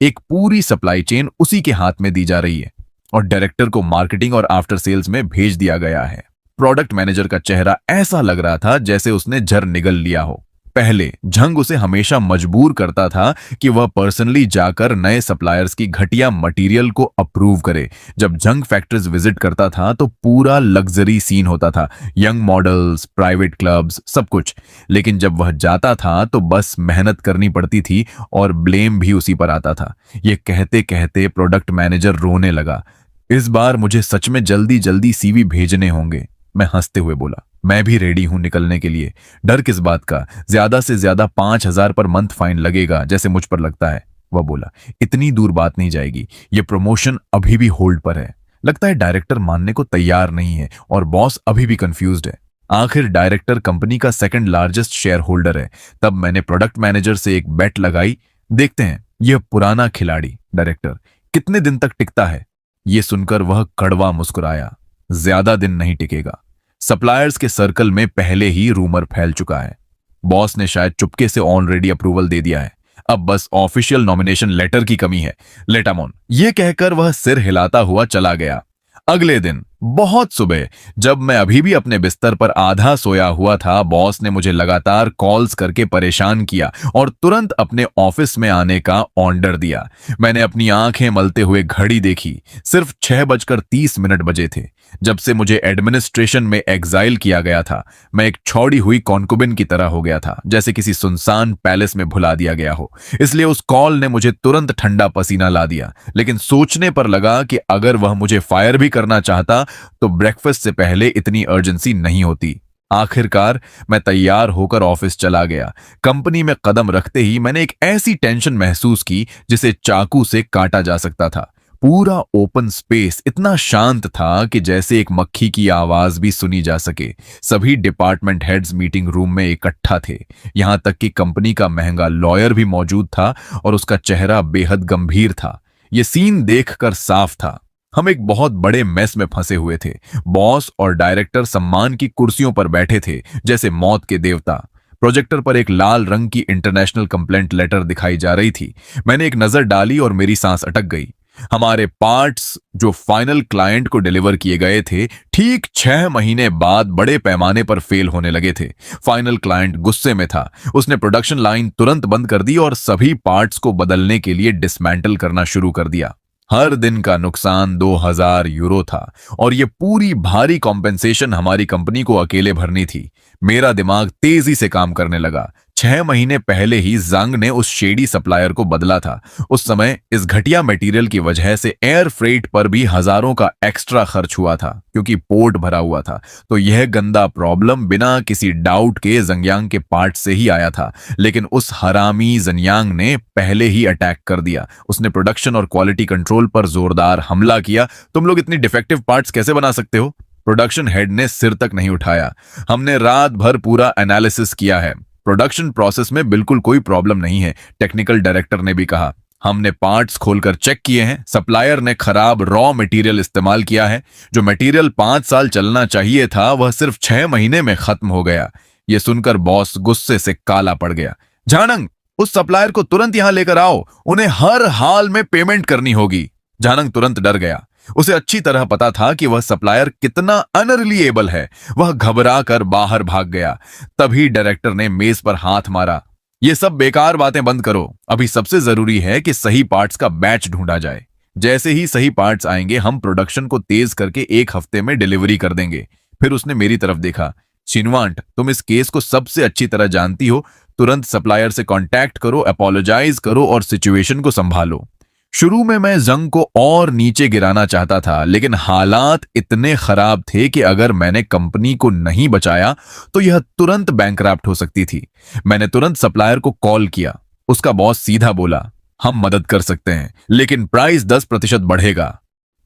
एक पूरी सप्लाई चेन उसी के हाथ में दी जा रही है और डायरेक्टर को मार्केटिंग और आफ्टर सेल्स में भेज दिया गया है। प्रोडक्ट मैनेजर का चेहरा ऐसा लग रहा था जैसे उसने झर निगल लिया हो। पहले झंग उसे हमेशा मजबूर करता था कि वह पर्सनली जाकर नए सप्लायर्स की घटिया मटेरियल को अप्रूव करे। जब झंग फैक्ट्रीज विजिट करता था तो पूरा लग्जरी सीन होता था, यंग मॉडल्स, प्राइवेट क्लब्स, सब कुछ। लेकिन जब वह जाता था तो बस मेहनत करनी पड़ती थी और ब्लेम भी उसी पर आता था। ये कहते कहते प्रोडक्ट मैनेजर रोने लगा। इस बार मुझे सच में जल्दी जल्दी सीवी भेजने होंगे। मैं हंसते हुए बोला, मैं भी रेडी हूं निकलने के लिए। डर किस बात का? ज्यादा से ज्यादा 5,000 पर मंथ फाइन लगेगा, जैसे मुझ पर लगता है। वह बोला, इतनी दूर बात नहीं जाएगी। ये प्रमोशन अभी भी होल्ड पर है। लगता है डायरेक्टर मानने को तैयार नहीं है और बॉस अभी भी कंफ्यूज्ड है। आखिर डायरेक्टर कंपनी का सेकंड लार्जेस्ट शेयर होल्डर है। तब मैंने प्रोडक्ट मैनेजर से एक बेट लगाई, देखते हैं यह पुराना खिलाड़ी डायरेक्टर कितने दिन तक टिकता है। यह सुनकर वह कड़वा मुस्कुराया, ज्यादा दिन नहीं टिकेगा। सप्लायर्स के सर्कल में पहले ही रूमर फैल चुका है। बॉस ने शायद चुपके से ऑलरेडी अप्रूवल दे दिया है। अब बस ऑफिशियल नॉमिनेशन लेटर की कमी है। लेटामोन, यह कहकर वह सिर हिलाता हुआ चला गया। अगले दिन बहुत सुबह, जब मैं अभी भी अपने बिस्तर पर आधा सोया हुआ था, बॉस ने मुझे लगातार कॉल्स करके परेशान किया और तुरंत अपने ऑफिस में आने का ऑर्डर दिया। मैंने अपनी आंखें मलते हुए घड़ी देखी। सिर्फ 6:30 बजे थे। जब से मुझे एडमिनिस्ट्रेशन में एग्जाइल किया गया था, मैं एक छोड़ी हुई कॉन्कुबिन की तरह हो गया था, जैसे किसी सुनसान पैलेस में भुला दिया गया हो। इसलिए उस कॉल ने मुझे तुरंत ठंडा पसीना ला दिया। लेकिन सोचने पर लगा कि अगर वह मुझे फायर भी करना चाहता तो ब्रेकफास्ट से पहले इतनी अर्जेंसी नहीं होती। आखिरकार मैं तैयार होकर ऑफिस चला गया। कंपनी में कदम रखते ही मैंने एक ऐसी टेंशन महसूस की जिसे चाकू से काटा जा सकता था। पूरा ओपन स्पेस इतना शांत था कि जैसे एक मक्खी की आवाज भी सुनी जा सके। सभी डिपार्टमेंट हेड्स मीटिंग रूम में इकट्ठा थे। यहां तक कि कंपनी का महंगा लॉयर भी मौजूद था और उसका चेहरा बेहद गंभीर था। यह सीन देखकर साफ था, हम एक बहुत बड़े मेस में फंसे हुए थे। बॉस और डायरेक्टर सम्मान की कुर्सियों पर बैठे थे जैसे मौत के देवता। प्रोजेक्टर पर एक लाल रंग की इंटरनेशनल कंप्लेंट लेटर दिखाई जा रही थी। मैंने एक नजर डाली और मेरी सांस अटक गई। हमारे पार्ट्स जो फाइनल क्लाइंट को डिलीवर किए गए थे, ठीक 6 महीने बाद बड़े पैमाने पर फेल होने लगे थे। फाइनल क्लाइंट गुस्से में था। उसने प्रोडक्शन लाइन तुरंत बंद कर दी और सभी पार्ट्स को बदलने के लिए डिसमेंटल करना शुरू कर दिया। हर दिन का नुकसान 2000 यूरो था और ये पूरी भारी कॉम्पेंसेशन हमारी कंपनी को अकेले भरनी थी। मेरा दिमाग तेजी से काम करने लगा। 6 महीने पहले ही जंग ने उस शेडी सप्लायर को बदला था। उस समय इस घटिया मटेरियल की वजह से एयर फ्रेट पर भी हजारों का एक्स्ट्रा खर्च हुआ था क्योंकि पोर्ट भरा हुआ था। तो यह गंदा प्रॉब्लम बिना किसी डाउट के जंगयांग के पार्ट से ही आया था। लेकिन उस हरामी जंगयांग ने पहले ही अटैक कर दिया। उसने प्रोडक्शन और क्वालिटी कंट्रोल पर जोरदार हमला किया। तुम लोग इतनी डिफेक्टिव पार्ट्स कैसे बना सकते हो? प्रोडक्शन हेड ने सिर तक नहीं उठाया। हमने रात भर पूरा एनालिसिस किया है। प्रोडक्शन प्रोसेस में बिल्कुल कोई प्रॉब्लम नहीं है, टेक्निकल डायरेक्टर ने भी कहा। हमने पार्ट्स खोलकर चेक किए हैं। सप्लायर ने खराब रॉ मटेरियल इस्तेमाल किया है। जो मटेरियल 5 साल चलना चाहिए था वह सिर्फ 6 महीने में खत्म हो गया। यह सुनकर बॉस गुस्से से काला पड़ गया। झानंग, उस सप्लायर को तुरंत यहां लेकर आओ। उन्हें हर हाल में पेमेंट करनी होगी। झानंग तुरंत डर गया। उसे अच्छी तरह पता था कि वह सप्लायर कितना अनरिलिएबल है। वह घबरा कर बाहर भाग गया। तभी डायरेक्टर ने मेज पर हाथ मारा। ये सब बेकार बातें बंद करो। अभी सबसे जरूरी है कि सही पार्ट्स का बैच ढूंढा जाए। जैसे ही सही पार्ट्स आएंगे हम प्रोडक्शन को तेज करके 1 हफ्ते में डिलीवरी कर देंगे। फिर उसने मेरी तरफ देखा। शिनवांट, तुम इस केस को सबसे अच्छी तरह जानती हो। तुरंत सप्लायर से कांटेक्ट करो, अपोलोजाइज करो और सिचुएशन को संभालो। शुरू में मैं जंग को और नीचे गिराना चाहता था, लेकिन हालात इतने खराब थे कि अगर मैंने कंपनी को नहीं बचाया तो यह तुरंत बैंकरप्ट हो सकती थी। मैंने तुरंत सप्लायर को कॉल किया। उसका बॉस सीधा बोला, हम मदद कर सकते हैं लेकिन प्राइस 10% बढ़ेगा।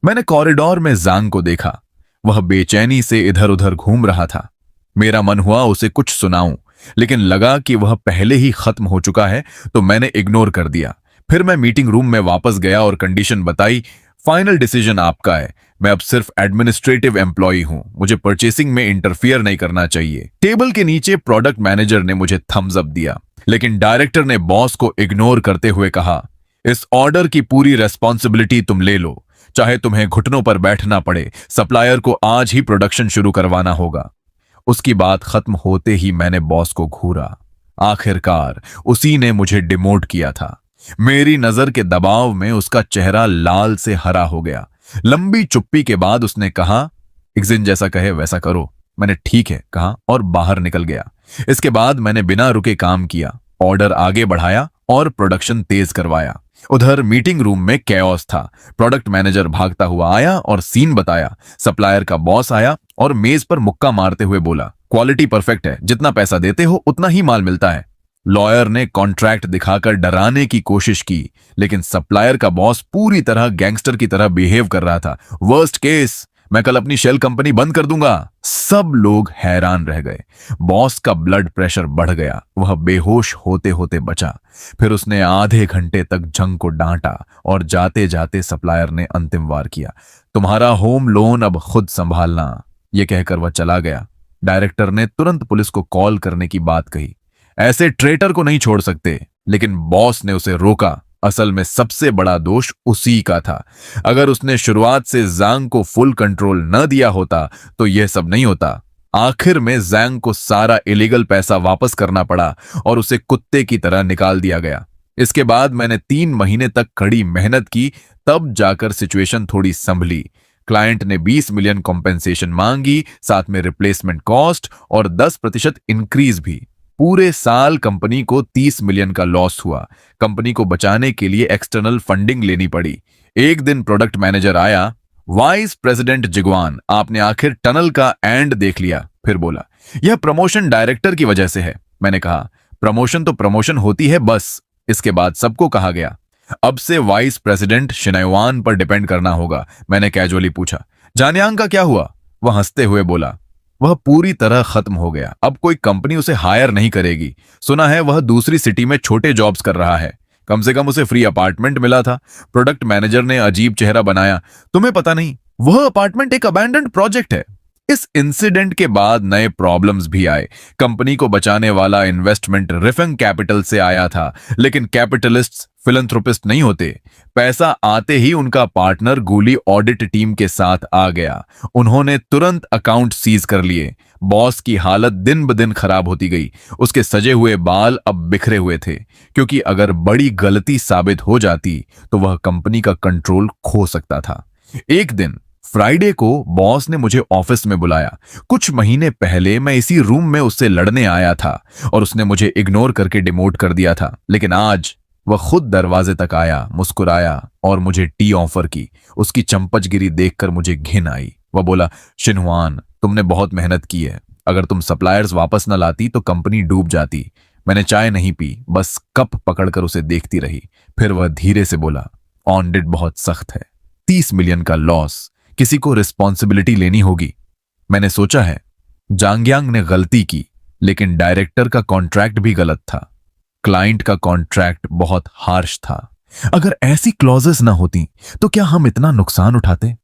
मैंने कॉरिडोर में जांग को देखा। वह बेचैनी से इधर उधर घूम रहा था। मेरा मन हुआ उसे कुछ सुनाऊं, लेकिन लगा कि वह पहले ही खत्म हो चुका है, तो मैंने इग्नोर कर दिया। फिर मैं मीटिंग रूम में वापस गया और कंडीशन बताई। फाइनल डिसीजन आपका है। मैं अब सिर्फ एडमिनिस्ट्रेटिव एम्प्लॉय हूं। मुझे परचेसिंग में इंटरफियर नहीं करना चाहिए। टेबल के नीचे प्रोडक्ट मैनेजर ने मुझे थम्स अप दिया, लेकिन डायरेक्टर ने बॉस को इग्नोर करते हुए कहा, इस ऑर्डर की पूरी रेस्पॉन्सिबिलिटी तुम ले लो, चाहे तुम्हें घुटनों पर बैठना पड़े। सप्लायर को आज ही प्रोडक्शन शुरू करवाना होगा। उसकी बात खत्म होते ही मैंने बॉस को घूरा। आखिरकार उसी ने मुझे डिमोट किया था। मेरी नजर के दबाव में उसका चेहरा लाल से हरा हो गया। लंबी चुप्पी के बाद उसने कहा, इक्जिन जैसा कहे वैसा करो। मैंने ठीक है कहा और बाहर निकल गया। इसके बाद मैंने बिना रुके काम किया, ऑर्डर आगे बढ़ाया और प्रोडक्शन तेज करवाया। उधर मीटिंग रूम में कैओस था। प्रोडक्ट मैनेजर भागता हुआ आया और सीन बताया। सप्लायर का बॉस आया और मेज पर मुक्का मारते हुए बोला, क्वालिटी परफेक्ट है, जितना पैसा देते हो उतना ही माल मिलता है। लॉयर ने कॉन्ट्रैक्ट दिखाकर डराने की कोशिश की, लेकिन सप्लायर का बॉस पूरी तरह गैंगस्टर की तरह बिहेव कर रहा था। वर्स्ट केस, मैं कल अपनी शेल कंपनी बंद कर दूंगा। सब लोग हैरान रह गए। बॉस का ब्लड प्रेशर बढ़ गया। वह बेहोश होते होते बचा। फिर उसने आधे घंटे तक जंग को डांटा और जाते जाते सप्लायर ने अंतिम वार किया, तुम्हारा होम लोन अब खुद संभालना। यह कहकर वह चला गया। डायरेक्टर ने तुरंत पुलिस को कॉल करने की बात कही। ऐसे ट्रेटर को नहीं छोड़ सकते, लेकिन बॉस ने उसे रोका। असल में सबसे बड़ा दोष उसी का था। अगर उसने शुरुआत से जांग को फुल कंट्रोल न दिया होता तो यह सब नहीं होता। आखिर में जांग को सारा इलीगल पैसा वापस करना पड़ा और उसे कुत्ते की तरह निकाल दिया गया। इसके बाद मैंने 3 महीने तक कड़ी मेहनत की, तब जाकर सिचुएशन थोड़ी संभली। क्लाइंट ने 20 मिलियन कॉम्पेंसेशन मांगी, साथ में रिप्लेसमेंट कॉस्ट और 10% इंक्रीज भी। पूरे साल कंपनी को 30 मिलियन का लॉस हुआ। कंपनी को बचाने के लिए एक्सटर्नल फंडिंग लेनी पड़ी। एक दिन प्रोडक्ट मैनेजर आया, वाइस प्रेसिडेंट जिगवान, आपने आखिर टनल का एंड देख लिया। फिर बोला, यह प्रमोशन डायरेक्टर की वजह से है। मैंने कहा, प्रमोशन तो प्रमोशन होती है बस। इसके बाद सबको कहा गया, अब से वाइस प्रेसिडेंट शिनाइवान पर डिपेंड करना होगा। मैंने कैजुअली पूछा, जानियांग का क्या हुआ? वह हंसते हुए बोला, वह पूरी तरह खत्म हो गया। अब कोई कंपनी उसे हायर नहीं करेगी। सुना है वह दूसरी सिटी में छोटे जॉब्स कर रहा है। कम से कम उसे फ्री अपार्टमेंट मिला था। प्रोडक्ट मैनेजर ने अजीब चेहरा बनाया, तुम्हें पता नहीं, वह अपार्टमेंट एक अबैंडन्ड प्रोजेक्ट है। इस इंसिडेंट के बाद नए प्रॉब्लम्स भी आए। कंपनी को बचाने वाला इन्वेस्टमेंट रिफिंग कैपिटल से आया था, लेकिन कैपिटलिस्ट्स फिलंथ्रोपिस्ट नहीं होते। पैसा आते ही उनका पार्टनर गूली ऑडिट टीम के साथ आ गया। उन्होंने तुरंत अकाउंट सीज कर लिए। बॉस की हालत दिन ब दिन खराब होती गई। उसके सजे हुए बाल अब बिखरे हुए थे, क्योंकि अगर बड़ी गलती साबित हो जाती तो वह कंपनी का कंट्रोल खो सकता था। एक दिन फ्राइडे को बॉस ने मुझे ऑफिस में बुलाया। कुछ महीने पहले मैं इसी रूम में उससे लड़ने आया था और उसने मुझे इग्नोर करके डिमोट कर दिया था, लेकिन आज वह खुद दरवाजे तक आया, मुस्कुराया और मुझे टी ऑफर की। उसकी चंपचगिरी देखकर मुझे घिन आई। वह बोला, शिनहुआन, तुमने बहुत मेहनत की है। अगर तुम सप्लायर्स वापस न लाती तो कंपनी डूब जाती। मैंने चाय नहीं पी, बस कप पकड़कर उसे देखती रही। फिर वह धीरे से बोला, ऑडिट बहुत सख्त है, 30 मिलियन का लॉस, किसी को रिस्पॉन्सिबिलिटी लेनी होगी। मैंने सोचा है जांगयांग ने गलती की, लेकिन डायरेक्टर का कॉन्ट्रैक्ट भी गलत था। क्लाइंट का कॉन्ट्रैक्ट बहुत हार्श था। अगर ऐसी क्लॉजेस ना होती तो क्या हम इतना नुकसान उठाते?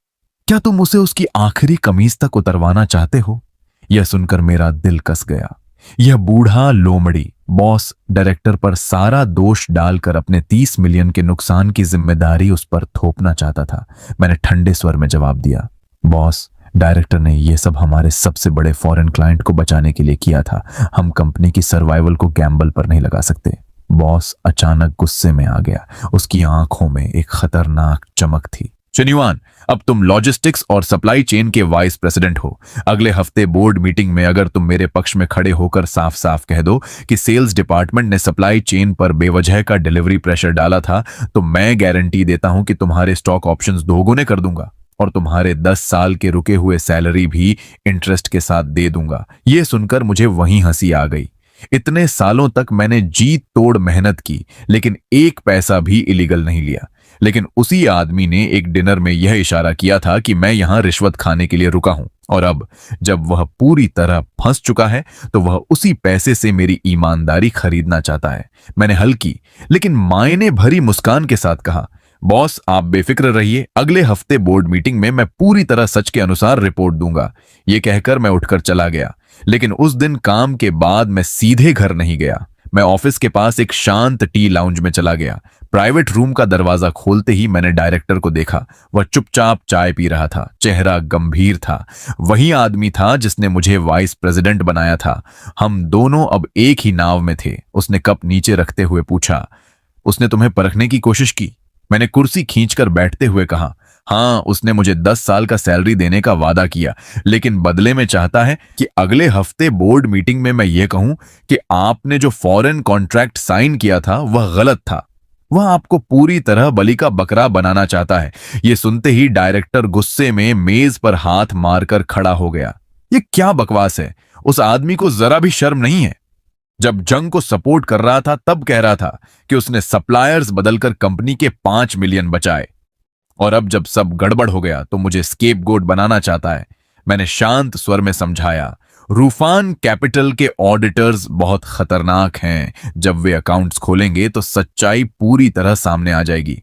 क्या तुम उसे उसकी आखिरी कमीज तक उतरवाना चाहते हो? यह सुनकर मेरा दिल कस गया। यह बूढ़ा लोमड़ी बॉस डायरेक्टर पर सारा दोष डालकर अपने 30 मिलियन के नुकसान की जिम्मेदारी उस पर थोपना चाहता था। मैंने ठंडे स्वर में जवाब दिया, बॉस, डायरेक्टर ने यह सब हमारे सबसे बड़े फॉरेन क्लाइंट को बचाने के लिए किया था। हम कंपनी की सर्वाइवल को गैम्बल पर नहीं लगा सकते। बॉस अचानक गुस्से में आ गया। उसकी आंखों में एक खतरनाक चमक थी। शिनहुआन, अब तुम लॉजिस्टिक्स और सप्लाई चेन के वाइस प्रेसिडेंट हो। अगले हफ्ते बोर्ड मीटिंग में अगर तुम मेरे पक्ष में खड़े होकर साफ साफ कह दो कि सेल्स डिपार्टमेंट ने सप्लाई चेन पर बेवजह का डिलीवरी प्रेशर डाला था, तो मैं गारंटी देता हूं कि तुम्हारे स्टॉक ऑप्शंस दोगुने कर दूंगा और तुम्हारे 10 साल के रुके हुए सैलरी भी इंटरेस्ट के साथ दे दूंगा। यह सुनकर मुझे वहीं हंसी आ गई। इतने सालों तक मैंने जी तोड़ मेहनत की, लेकिन एक पैसा भी इलीगल नहीं लिया। लेकिन उसी आदमी ने एक डिनर में यह इशारा किया था कि मैं यहां रिश्वत खाने के लिए रुका हूं, और अब जब वह पूरी तरह फंस चुका है तो वह उसी पैसे से मेरी ईमानदारी खरीदना चाहता है। मैंने हल्की लेकिन मायने भरी मुस्कान के साथ कहा, बॉस, आप बेफिक्र रहिए, अगले हफ्ते बोर्ड मीटिंग में मैं पूरी तरह सच के अनुसार रिपोर्ट दूंगा। यह कहकर मैं उठकर चला गया। लेकिन उस दिन काम के बाद मैं सीधे घर नहीं गया। मैं ऑफिस के पास एक शांत टी लाउंज में चला गया। प्राइवेट रूम का दरवाजा खोलते ही मैंने डायरेक्टर को देखा। वह चुपचाप चाय पी रहा था, चेहरा गंभीर था। वही आदमी था जिसने मुझे वाइस प्रेसिडेंट बनाया था। हम दोनों अब एक ही नाव में थे। उसने कप नीचे रखते हुए पूछा, उसने तुम्हें परखने की कोशिश की? मैंने कुर्सी खींचकर बैठते हुए कहा, हाँ, उसने मुझे 10 साल का सैलरी देने का वादा किया, लेकिन बदले में चाहता है कि अगले हफ्ते बोर्ड मीटिंग में मैं ये कहूं कि आपने जो फॉरेन कॉन्ट्रैक्ट साइन किया था वह गलत था। वह आपको पूरी तरह बलि का बकरा बनाना चाहता है। यह सुनते ही डायरेक्टर गुस्से में मेज पर हाथ मारकर खड़ा हो गया। यह क्या बकवास है? उस आदमी को जरा भी शर्म नहीं है। जब जंग को सपोर्ट कर रहा था तब कह रहा था कि उसने सप्लायर्स बदलकर कंपनी के 5 मिलियन बचाए, और अब जब सब गड़बड़ हो गया तो मुझे स्केपगोट बनाना चाहता है। मैंने शांत स्वर में समझाया, रूफान कैपिटल के ऑडिटर्स बहुत खतरनाक हैं। जब वे अकाउंट्स खोलेंगे तो सच्चाई पूरी तरह सामने आ जाएगी।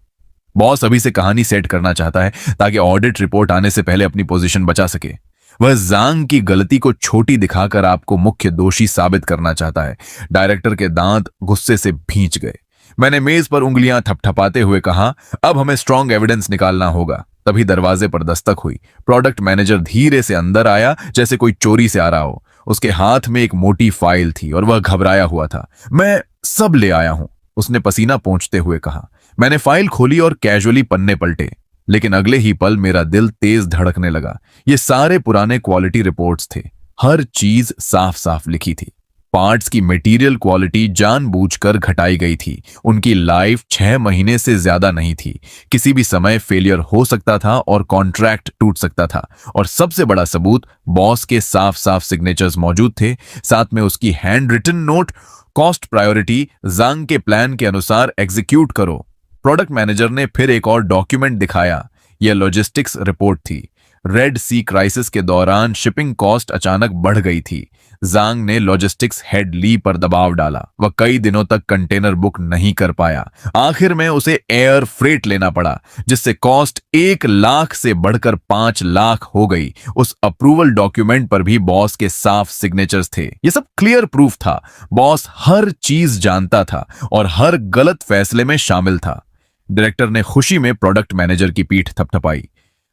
बॉस अभी से कहानी सेट करना चाहता है ताकि ऑडिट रिपोर्ट आने से पहले अपनी पोजीशन बचा सके। वह जांग की गलती को छोटी दिखाकर आपको मुख्य दोषी साबित करना चाहता है। डायरेक्टर के दांत गुस्से से भींच गए। मैंने मेज पर उंगलियां थपथपाते हुए कहा, अब हमें स्ट्रॉन्ग एविडेंस निकालना होगा। तभी दरवाजे पर दस्तक हुई। प्रोडक्ट मैनेजर धीरे से अंदर आया, जैसे कोई चोरी से आ रहा हो। उसके हाथ में एक मोटी फाइल थी और वह घबराया हुआ था। मैं सब ले आया हूं, उसने पसीना पोंछते हुए कहा। मैंने फाइल खोली और कैजुअली पन्ने पलटे, लेकिन अगले ही पल मेरा दिल तेज धड़कने लगा। ये सारे पुराने क्वालिटी रिपोर्ट्स थे। हर चीज साफ साफ लिखी थी। पार्ट्स की मटेरियल क्वालिटी जानबूझकर घटाई गई थी। उनकी लाइफ 6 महीने से ज्यादा नहीं थी। किसी भी समय फेलियर हो सकता था और कॉन्ट्रैक्ट टूट सकता था। और सबसे बड़ा सबूत, बॉस के साफ साफ सिग्नेचर्स मौजूद थे, साथ में उसकी handwritten note, cost priority जांग के प्लान के अनुसार एग्जीक्यूट करो। प्रोडक्ट मैनेजर ने फिर एक और डॉक्यूमेंट दिखाया। यह लॉजिस्टिक्स रिपोर्ट थी। रेड सी क्राइसिस के दौरान शिपिंग कॉस्ट अचानक बढ़ गई थी। जांग ने लॉजिस्टिक्स हेड ली पर दबाव डाला। वह कई दिनों तक कंटेनर बुक नहीं कर पाया। आखिर में उसे एयर फ्रेट लेना पड़ा, जिससे कॉस्ट 1 लाख से बढ़कर 5 लाख हो गई। उस अप्रूवल डॉक्यूमेंट पर भी बॉस के साफ सिग्नेचर्स थे। यह सब क्लियर प्रूफ था। बॉस हर चीज जानता था और हर गलत फैसले में शामिल था। डायरेक्टर ने खुशी में प्रोडक्ट मैनेजर की पीठ थपथपाई।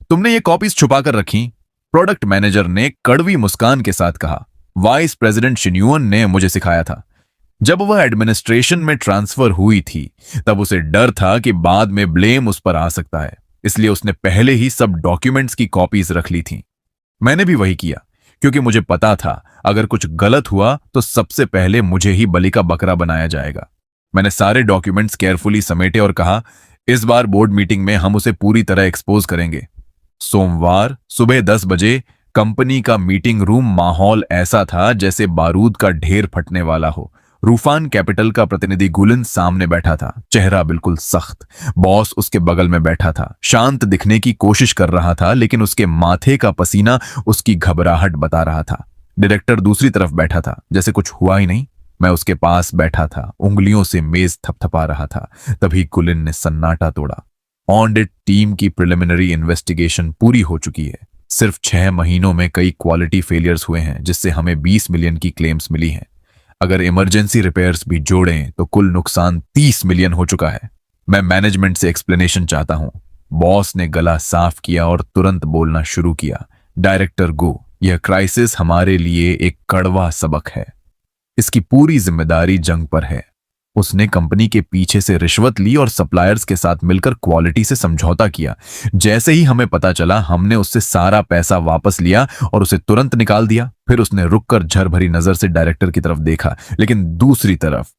तुमने ये कॉपीज छुपा कर रखी? प्रोडक्ट मैनेजर ने कड़वी मुस्कान के साथ कहा। वाइस प्रेसिडेंट शिन्युअन ने मुझे सिखाया था। जब वह एडमिनिस्ट्रेशन में ट्रांसफर हुई थी तब उसे डर था कि बाद में ब्लेम उस पर आ सकता है, इसलिए उसने पहले ही सब डॉक्यूमेंट्स की कॉपीज रख ली थी। मैंने भी वही किया, क्योंकि मुझे पता था अगर कुछ गलत हुआ तो सबसे पहले मुझे ही बलि का बकरा बनाया जाएगा। मैंने सारे डॉक्यूमेंट्स केयरफुली समेटे और कहा, इस बार बोर्ड मीटिंग में हम उसे पूरी तरह एक्सपोज करेंगे। सोमवार सुबह 10 बजे कंपनी का मीटिंग रूम माहौल ऐसा था जैसे बारूद का ढेर फटने वाला हो। रूफान कैपिटल का प्रतिनिधि गुलिन सामने बैठा था, चेहरा बिल्कुल सख्त। बॉस उसके बगल में बैठा था, शांत दिखने की कोशिश कर रहा था, लेकिन उसके माथे का पसीना उसकी घबराहट बता रहा था। डायरेक्टर दूसरी तरफ बैठा था, जैसे कुछ हुआ ही नहीं। मैं उसके पास बैठा था, उंगलियों से मेज थपथपा रहा था। तभी गुलिन ने सन्नाटा तोड़ा। ऑडिट टीम की प्रिलिमिनरी इन्वेस्टिगेशन पूरी हो चुकी है। सिर्फ 6 महीनों में कई क्वालिटी फेलियर्स हुए हैं, जिससे हमें 20 मिलियन की क्लेम्स मिली हैं। अगर इमरजेंसी रिपेयर्स भी जोड़ें तो कुल नुकसान 30 मिलियन हो चुका है। मैं मैनेजमेंट से एक्सप्लेनेशन चाहता हूं। बॉस ने गला साफ किया और तुरंत बोलना शुरू किया। डायरेक्टर गो, यह क्राइसिस हमारे लिए एक कड़वा सबक है। इसकी पूरी जिम्मेदारी जंग पर है। उसने कंपनी के पीछे से रिश्वत ली और सप्लायर्स के साथ मिलकर क्वालिटी से समझौता किया। जैसे ही हमें पता चला, हमने उससे सारा पैसा वापस लिया और उसे तुरंत निकाल दिया। फिर उसने रुककर झरभरी नजर से डायरेक्टर की तरफ देखा, लेकिन दूसरी तरफ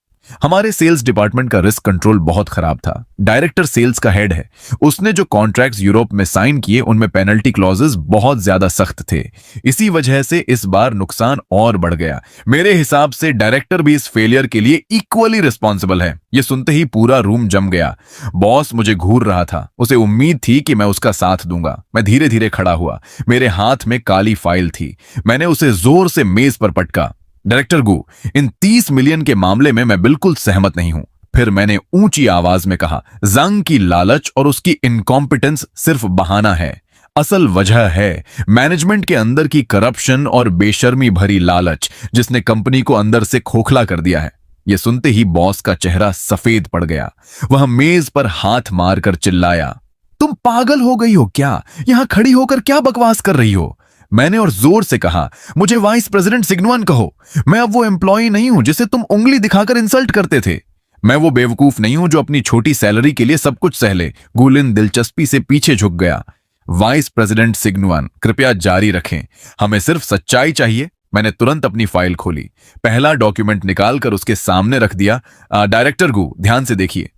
हमारे सेल्स डिपार्टमेंट का रिस्क कंट्रोल बहुत खराब था। डायरेक्टर सेल्स का हेड है। उसने जो कॉन्ट्रैक्ट्स यूरोप में साइन किए उनमें पेनल्टी क्लॉजेस बहुत ज्यादा सख्त थे। इसी वजह से इस बार नुकसान और बढ़ गया। मेरे हिसाब से डायरेक्टर भी इस फेलियर के लिए इक्वली रिस्पॉन्सिबल है। यह सुनते ही पूरा रूम जम गया। बॉस मुझे घूर रहा था। उसे उम्मीद थी कि मैं उसका साथ दूंगा। मैं धीरे धीरे खड़ा हुआ। मेरे हाथ में काली फाइल थी। मैंने उसे जोर से मेज पर पटका। डायरेक्टर गु, इन 30 मिलियन के मामले में मैं बिल्कुल सहमत नहीं हूं। फिर मैंने ऊंची आवाज में कहा, जंग की लालच और उसकी इनकॉम्पिटेंस सिर्फ बहाना है। असल वजह है मैनेजमेंट के अंदर की करप्शन और बेशर्मी भरी लालच, जिसने कंपनी को अंदर से खोखला कर दिया है। यह सुनते ही बॉस का चेहरा सफेद पड़ गया। वह मेज पर हाथ मारकर चिल्लाया, तुम पागल हो गई हो क्या? यहां खड़ी होकर क्या बकवास कर रही हो? मैंने और जोर से कहा, मुझे वाइस प्रेसिडेंट सिग्नुअन कहो। मैं अब वो एम्प्लॉय नहीं हूं जिसे तुम उंगली दिखाकर इंसल्ट करते थे। मैं वो बेवकूफ नहीं हूं जो अपनी छोटी सैलरी के लिए सब कुछ सह ले। गुलिन दिलचस्पी से पीछे झुक गया। वाइस प्रेसिडेंट सिग्नुअन, कृपया जारी रखें। हमें सिर्फ सच्चाई चाहिए। मैंने तुरंत अपनी फाइल खोली, पहला डॉक्यूमेंट निकालकर उसके सामने रख दिया। डायरेक्टर गु, ध्यान से देखिए।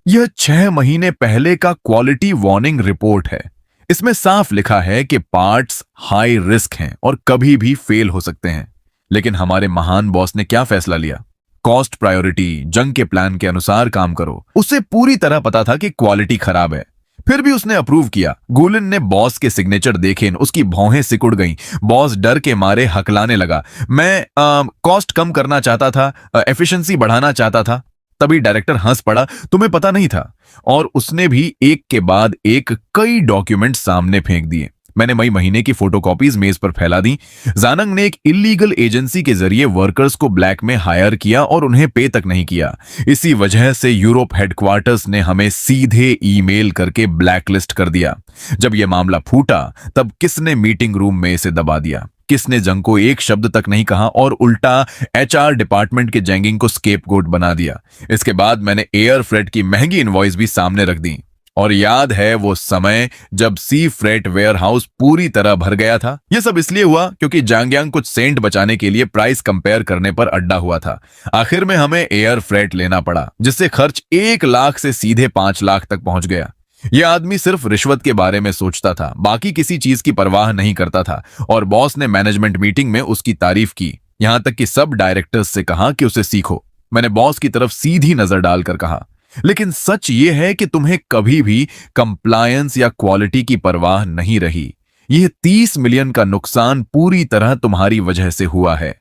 यह 6 महीने पहले का क्वालिटी वार्निंग रिपोर्ट है। इसमें साफ लिखा है कि पार्ट्स हाई रिस्क हैं और कभी भी फेल हो सकते हैं। लेकिन हमारे महान बॉस ने क्या फैसला लिया? कॉस्ट प्रायोरिटी, जंग के प्लान के अनुसार काम करो। उसे पूरी तरह पता था कि क्वालिटी खराब है, फिर भी उसने अप्रूव किया। गुलिन ने बॉस के सिग्नेचर देखे, उसकी भौहें सिकुड़ गईं। बॉस डर के मारे हकलाने लगा। मैं कॉस्ट कम करना चाहता था, एफिशिएंसी बढ़ाना चाहता था। तभी डायरेक्टर हंस पड़ा। तुम्हें पता नहीं था? और उसने भी एक के बाद एक कई डॉक्यूमेंट सामने फेंक दिए। मैंने मई महीने की फोटोकॉपीज मेज पर फैला दी। जानंग ने एक इलीगल एजेंसी के जरिए वर्कर्स को ब्लैक में हायर किया और उन्हें पे तक नहीं किया। इसी वजह से यूरोप हेडक्वार्टर्स ने हमें सीधे ईमेल करके ब्लैकलिस्ट कर दिया। जब यह मामला फूटा तब किसने मीटिंग रूम में इसे दबा दिया? किसने जंग को एक शब्द तक नहीं कहा और उल्टा एचआर डिपार्टमेंट के जैंगिंग को स्केपगोट बना दिया। इसके बाद मैंने एयर फ्रेट की महंगी इनवॉइस भी सामने रख दी। और याद है वो समय जब सी फ्रेट वेयरहाउस पूरी तरह भर गया था? यह सब इसलिए हुआ क्योंकि जांगयांग कुछ सेंट बचाने के लिए प्राइस कंपेयर करने पर अड्डा हुआ था। आखिर में हमें एयर फ्रेट लेना पड़ा, जिससे खर्च 1 लाख से सीधे 5 लाख तक पहुंच गया। यह आदमी सिर्फ रिश्वत के बारे में सोचता था, बाकी किसी चीज की परवाह नहीं करता था। और बॉस ने मैनेजमेंट मीटिंग में उसकी तारीफ की, यहां तक कि सब डायरेक्टर्स से कहा कि उसे सीखो। मैंने बॉस की तरफ सीधी नजर डालकर कहा, लेकिन सच यह है कि तुम्हें कभी भी कंप्लायंस या क्वालिटी की परवाह नहीं रही। यह 30 मिलियन का नुकसान पूरी तरह तुम्हारी वजह से हुआ है।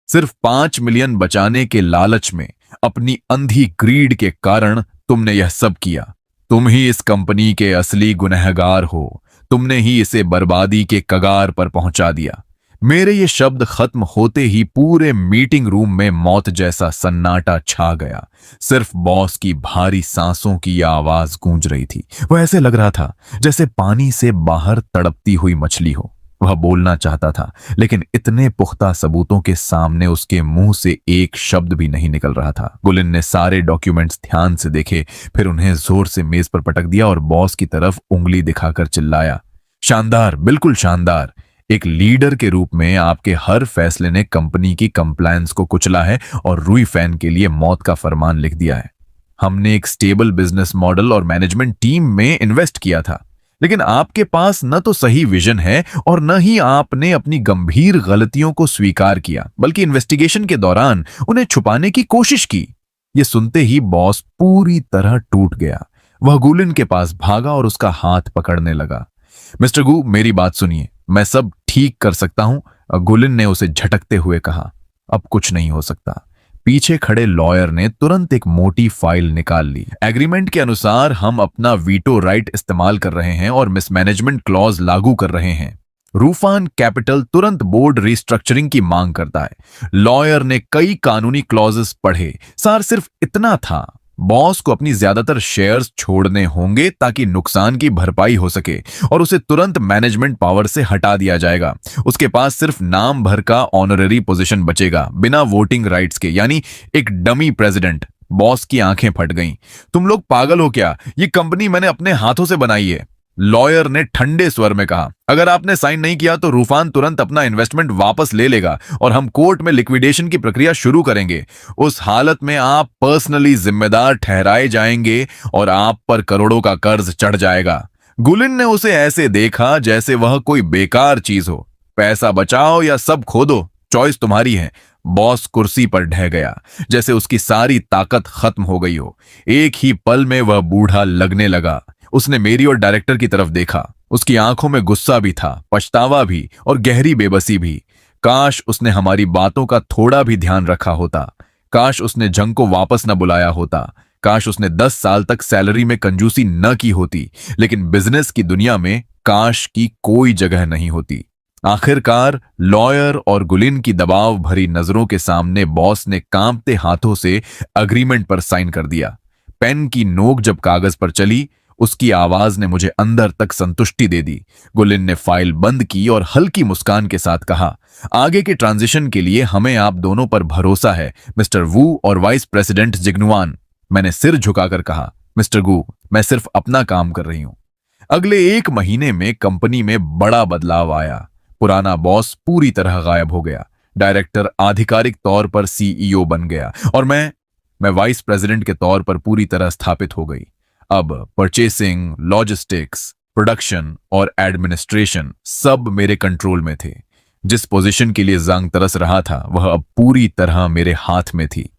सिर्फ 5 मिलियन बचाने के लालच में, अपनी अंधी ग्रीड के कारण तुमने यह सब किया। तुम ही इस कंपनी के असली गुनहगार हो। तुमने ही इसे बर्बादी के कगार पर पहुंचा दिया। मेरे ये शब्द खत्म होते ही पूरे मीटिंग रूम में मौत जैसा सन्नाटा छा गया। सिर्फ बॉस की भारी सांसों की आवाज गूंज रही थी। वह ऐसे लग रहा था जैसे पानी से बाहर तड़पती हुई मछली हो। वह बोलना चाहता था, लेकिन इतने पुख्ता सबूतों के सामने उसके मुंह से एक शब्द भी नहीं निकल रहा था। गुलिन ने सारे डॉक्यूमेंट्स ध्यान से देखे, फिर उन्हें जोर से मेज पर पटक दिया और बॉस की तरफ उंगली दिखाकर चिल्लाया, शानदार, बिल्कुल शानदार। एक लीडर के रूप में आपके हर फैसले ने कंपनी की कंप्लायंस को कुचला है और रुई फैन के लिए मौत का फरमान लिख दिया है। हमने एक स्टेबल बिजनेस मॉडल और मैनेजमेंट टीम में इन्वेस्ट किया था, लेकिन आपके पास न तो सही विजन है और न ही आपने अपनी गंभीर गलतियों को स्वीकार किया, बल्कि इन्वेस्टिगेशन के दौरान उन्हें छुपाने की कोशिश की। यह सुनते ही बॉस पूरी तरह टूट गया। वह गुलिन के पास भागा और उसका हाथ पकड़ने लगा। मिस्टर गू, मेरी बात सुनिए, मैं सब ठीक कर सकता हूं। गुलिन ने उसे झटकते हुए कहा, अब कुछ नहीं हो सकता। पीछे खड़े लॉयर ने तुरंत एक मोटी फाइल निकाल ली। एग्रीमेंट के अनुसार हम अपना वीटो राइट इस्तेमाल कर रहे हैं और मिसमैनेजमेंट क्लॉज लागू कर रहे हैं। रूफान कैपिटल तुरंत बोर्ड रिस्ट्रक्चरिंग की मांग करता है। लॉयर ने कई कानूनी क्लॉजेस पढ़े। सार सिर्फ इतना था, बॉस को अपनी ज्यादातर शेयर्स छोड़ने होंगे ताकि नुकसान की भरपाई हो सके और उसे तुरंत मैनेजमेंट पावर से हटा दिया जाएगा। उसके पास सिर्फ नाम भर का ऑनररी पोजीशन बचेगा, बिना वोटिंग राइट्स के, यानी एक डमी प्रेसिडेंट। बॉस की आंखें फट गईं। तुम लोग पागल हो क्या? ये कंपनी मैंने अपने हाथों से बनाई है। लॉयर ने ठंडे स्वर में कहा, अगर आपने साइन नहीं किया तो रूफान तुरंत अपना इन्वेस्टमेंट वापस ले लेगा और हम कोर्ट में लिक्विडेशन की प्रक्रिया शुरू करेंगे। उस हालत में आप पर्सनली जिम्मेदार ठहराए जाएंगे और आप पर करोड़ों का कर्ज चढ़ जाएगा। गुलिन ने उसे ऐसे देखा जैसे वह कोई बेकार चीज हो। पैसा बचाओ या सब खो दो, चॉइस तुम्हारी है। बॉस कुर्सी पर ढह गया, जैसे उसकी सारी ताकत खत्म हो गई हो। एक ही पल में वह बूढ़ा लगने लगा। उसने मेरी और डायरेक्टर की तरफ देखा। उसकी आंखों में गुस्सा भी था, पछतावा भी और गहरी बेबसी भी। काश उसने हमारी बातों का थोड़ा भी ध्यान रखा होता। काश उसने जंग को वापस न बुलाया होता। काश उसने 10 साल तक सैलरी में कंजूसी न की होती। लेकिन बिजनेस की दुनिया में काश की कोई जगह नहीं होती। आखिरकार लॉयर और गुलिन की दबाव भरी नजरों के सामने बॉस ने कांपते हाथों से अग्रीमेंट पर साइन कर दिया। पेन की नोक जब कागज पर चली, उसकी आवाज ने मुझे अंदर तक संतुष्टि दे दी। गुलिन ने फाइल बंद की और हल्की मुस्कान के साथ कहा, आगे के ट्रांजिशन के लिए हमें आप दोनों पर भरोसा है, मिस्टर वू और वाइस प्रेसिडेंट जिग्नुआन। मैंने सिर झुकाकर कहा, मिस्टर गू, मैं सिर्फ अपना काम कर रही हूं। अगले 1 महीने में कंपनी में बड़ा बदलाव आया। पुराना बॉस पूरी तरह गायब हो गया। डायरेक्टर आधिकारिक तौर पर सीईओ बन गया और मैं वाइस प्रेसिडेंट के तौर पर पूरी तरह स्थापित हो गई। अब परचेसिंग, लॉजिस्टिक्स, प्रोडक्शन और एडमिनिस्ट्रेशन सब मेरे कंट्रोल में थे। जिस पोजीशन के लिए जंग तरस रहा था वह अब पूरी तरह मेरे हाथ में थी।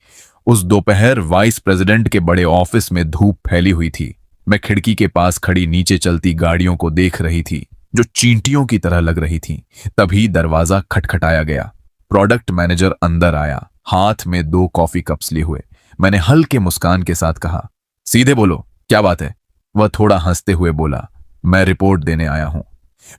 उस दोपहर वाइस प्रेसिडेंट के बड़े ऑफिस में धूप फैली हुई थी। मैं खिड़की के पास खड़ी नीचे चलती गाड़ियों को देख रही थी जो चींटियों की तरह लग रही थी। तभी दरवाजा खटखटाया गया। प्रोडक्ट मैनेजर अंदर आया, हाथ में 2 कॉफी कप्स लिए हुए। मैंने हल्के मुस्कान के साथ कहा, सीधे बोलो, क्या बात है? वह थोड़ा हंसते हुए बोला, मैं रिपोर्ट देने आया हूं।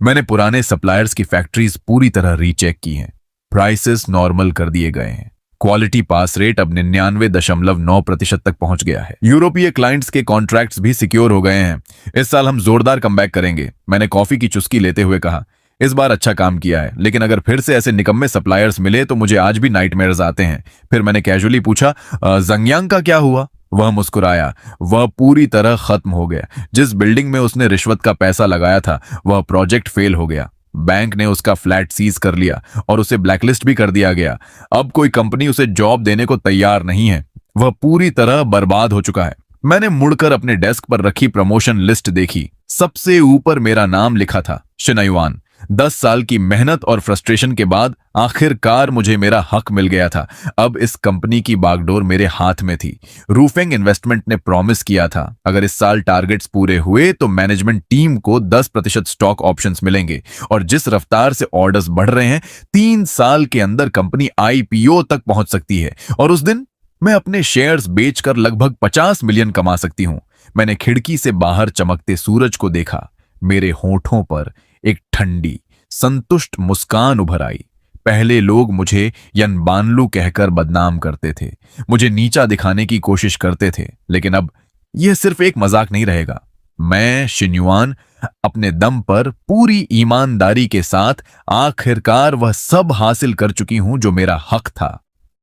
मैंने पुराने सप्लायर्स की फैक्ट्रीज पूरी तरह रीचेक की हैं। प्राइसेस नॉर्मल कर दिए गए हैं। क्वालिटी पास रेट अब 99.9% तक पहुंच गया है। यूरोपीय क्लाइंट्स के कॉन्ट्रैक्ट्स भी सिक्योर हो गए हैं। इस साल हम जोरदार कमबैक करेंगे। मैंने कॉफी की चुस्की लेते हुए कहा, इस बार अच्छा काम किया है, लेकिन अगर फिर से ऐसे निकम्मे सप्लायर्स मिले तो मुझे आज भी नाइटमेयर्स आते हैं। फिर मैंने कैजुअली पूछा, जंगयांग का क्या हुआ? वह मुस्कुराया। वह पूरी तरह खत्म हो गया। जिस बिल्डिंग में उसने रिश्वत का पैसा लगाया था वह प्रोजेक्ट फेल हो गया। बैंक ने उसका फ्लैट सीज कर लिया और उसे ब्लैकलिस्ट भी कर दिया गया। अब कोई कंपनी उसे जॉब देने को तैयार नहीं है। वह पूरी तरह बर्बाद हो चुका है। मैंने मुड़कर अपने डेस्क पर रखी प्रमोशन लिस्ट देखी। सबसे ऊपर मेरा नाम लिखा था, शिनायुआन। 10 साल की मेहनत और फ्रस्ट्रेशन के बाद आखिरकार मुझे मेरा हक मिल गया था। अब इस कंपनी की बागडोर मेरे हाथ में थी। रूफिंग इन्वेस्टमेंट ने प्रॉमिस किया था, अगर इस साल टारगेट्स पूरे हुए तो मैनेजमेंट टीम को 10% स्टॉक ऑप्शंस मिलेंगे। और जिस रफ्तार से ऑर्डर्स बढ़ रहे हैं, 3 साल के अंदर कंपनी आईपीओ तक पहुंच सकती है। और उस दिन मैं अपने शेयर्स बेचकर लगभग 50 मिलियन कमा सकती हूं। मैंने खिड़की से बाहर चमकते सूरज को देखा। मेरे होठों पर एक ठंडी, संतुष्ट मुस्कान उभर आई। पहले लोग मुझे यनबानलू कहकर बदनाम करते थे, मुझे नीचा दिखाने की कोशिश करते थे, लेकिन अब यह सिर्फ एक मजाक नहीं रहेगा। मैं शिन्युआन अपने दम पर पूरी ईमानदारी के साथ आखिरकार वह सब हासिल कर चुकी हूं जो मेरा हक था।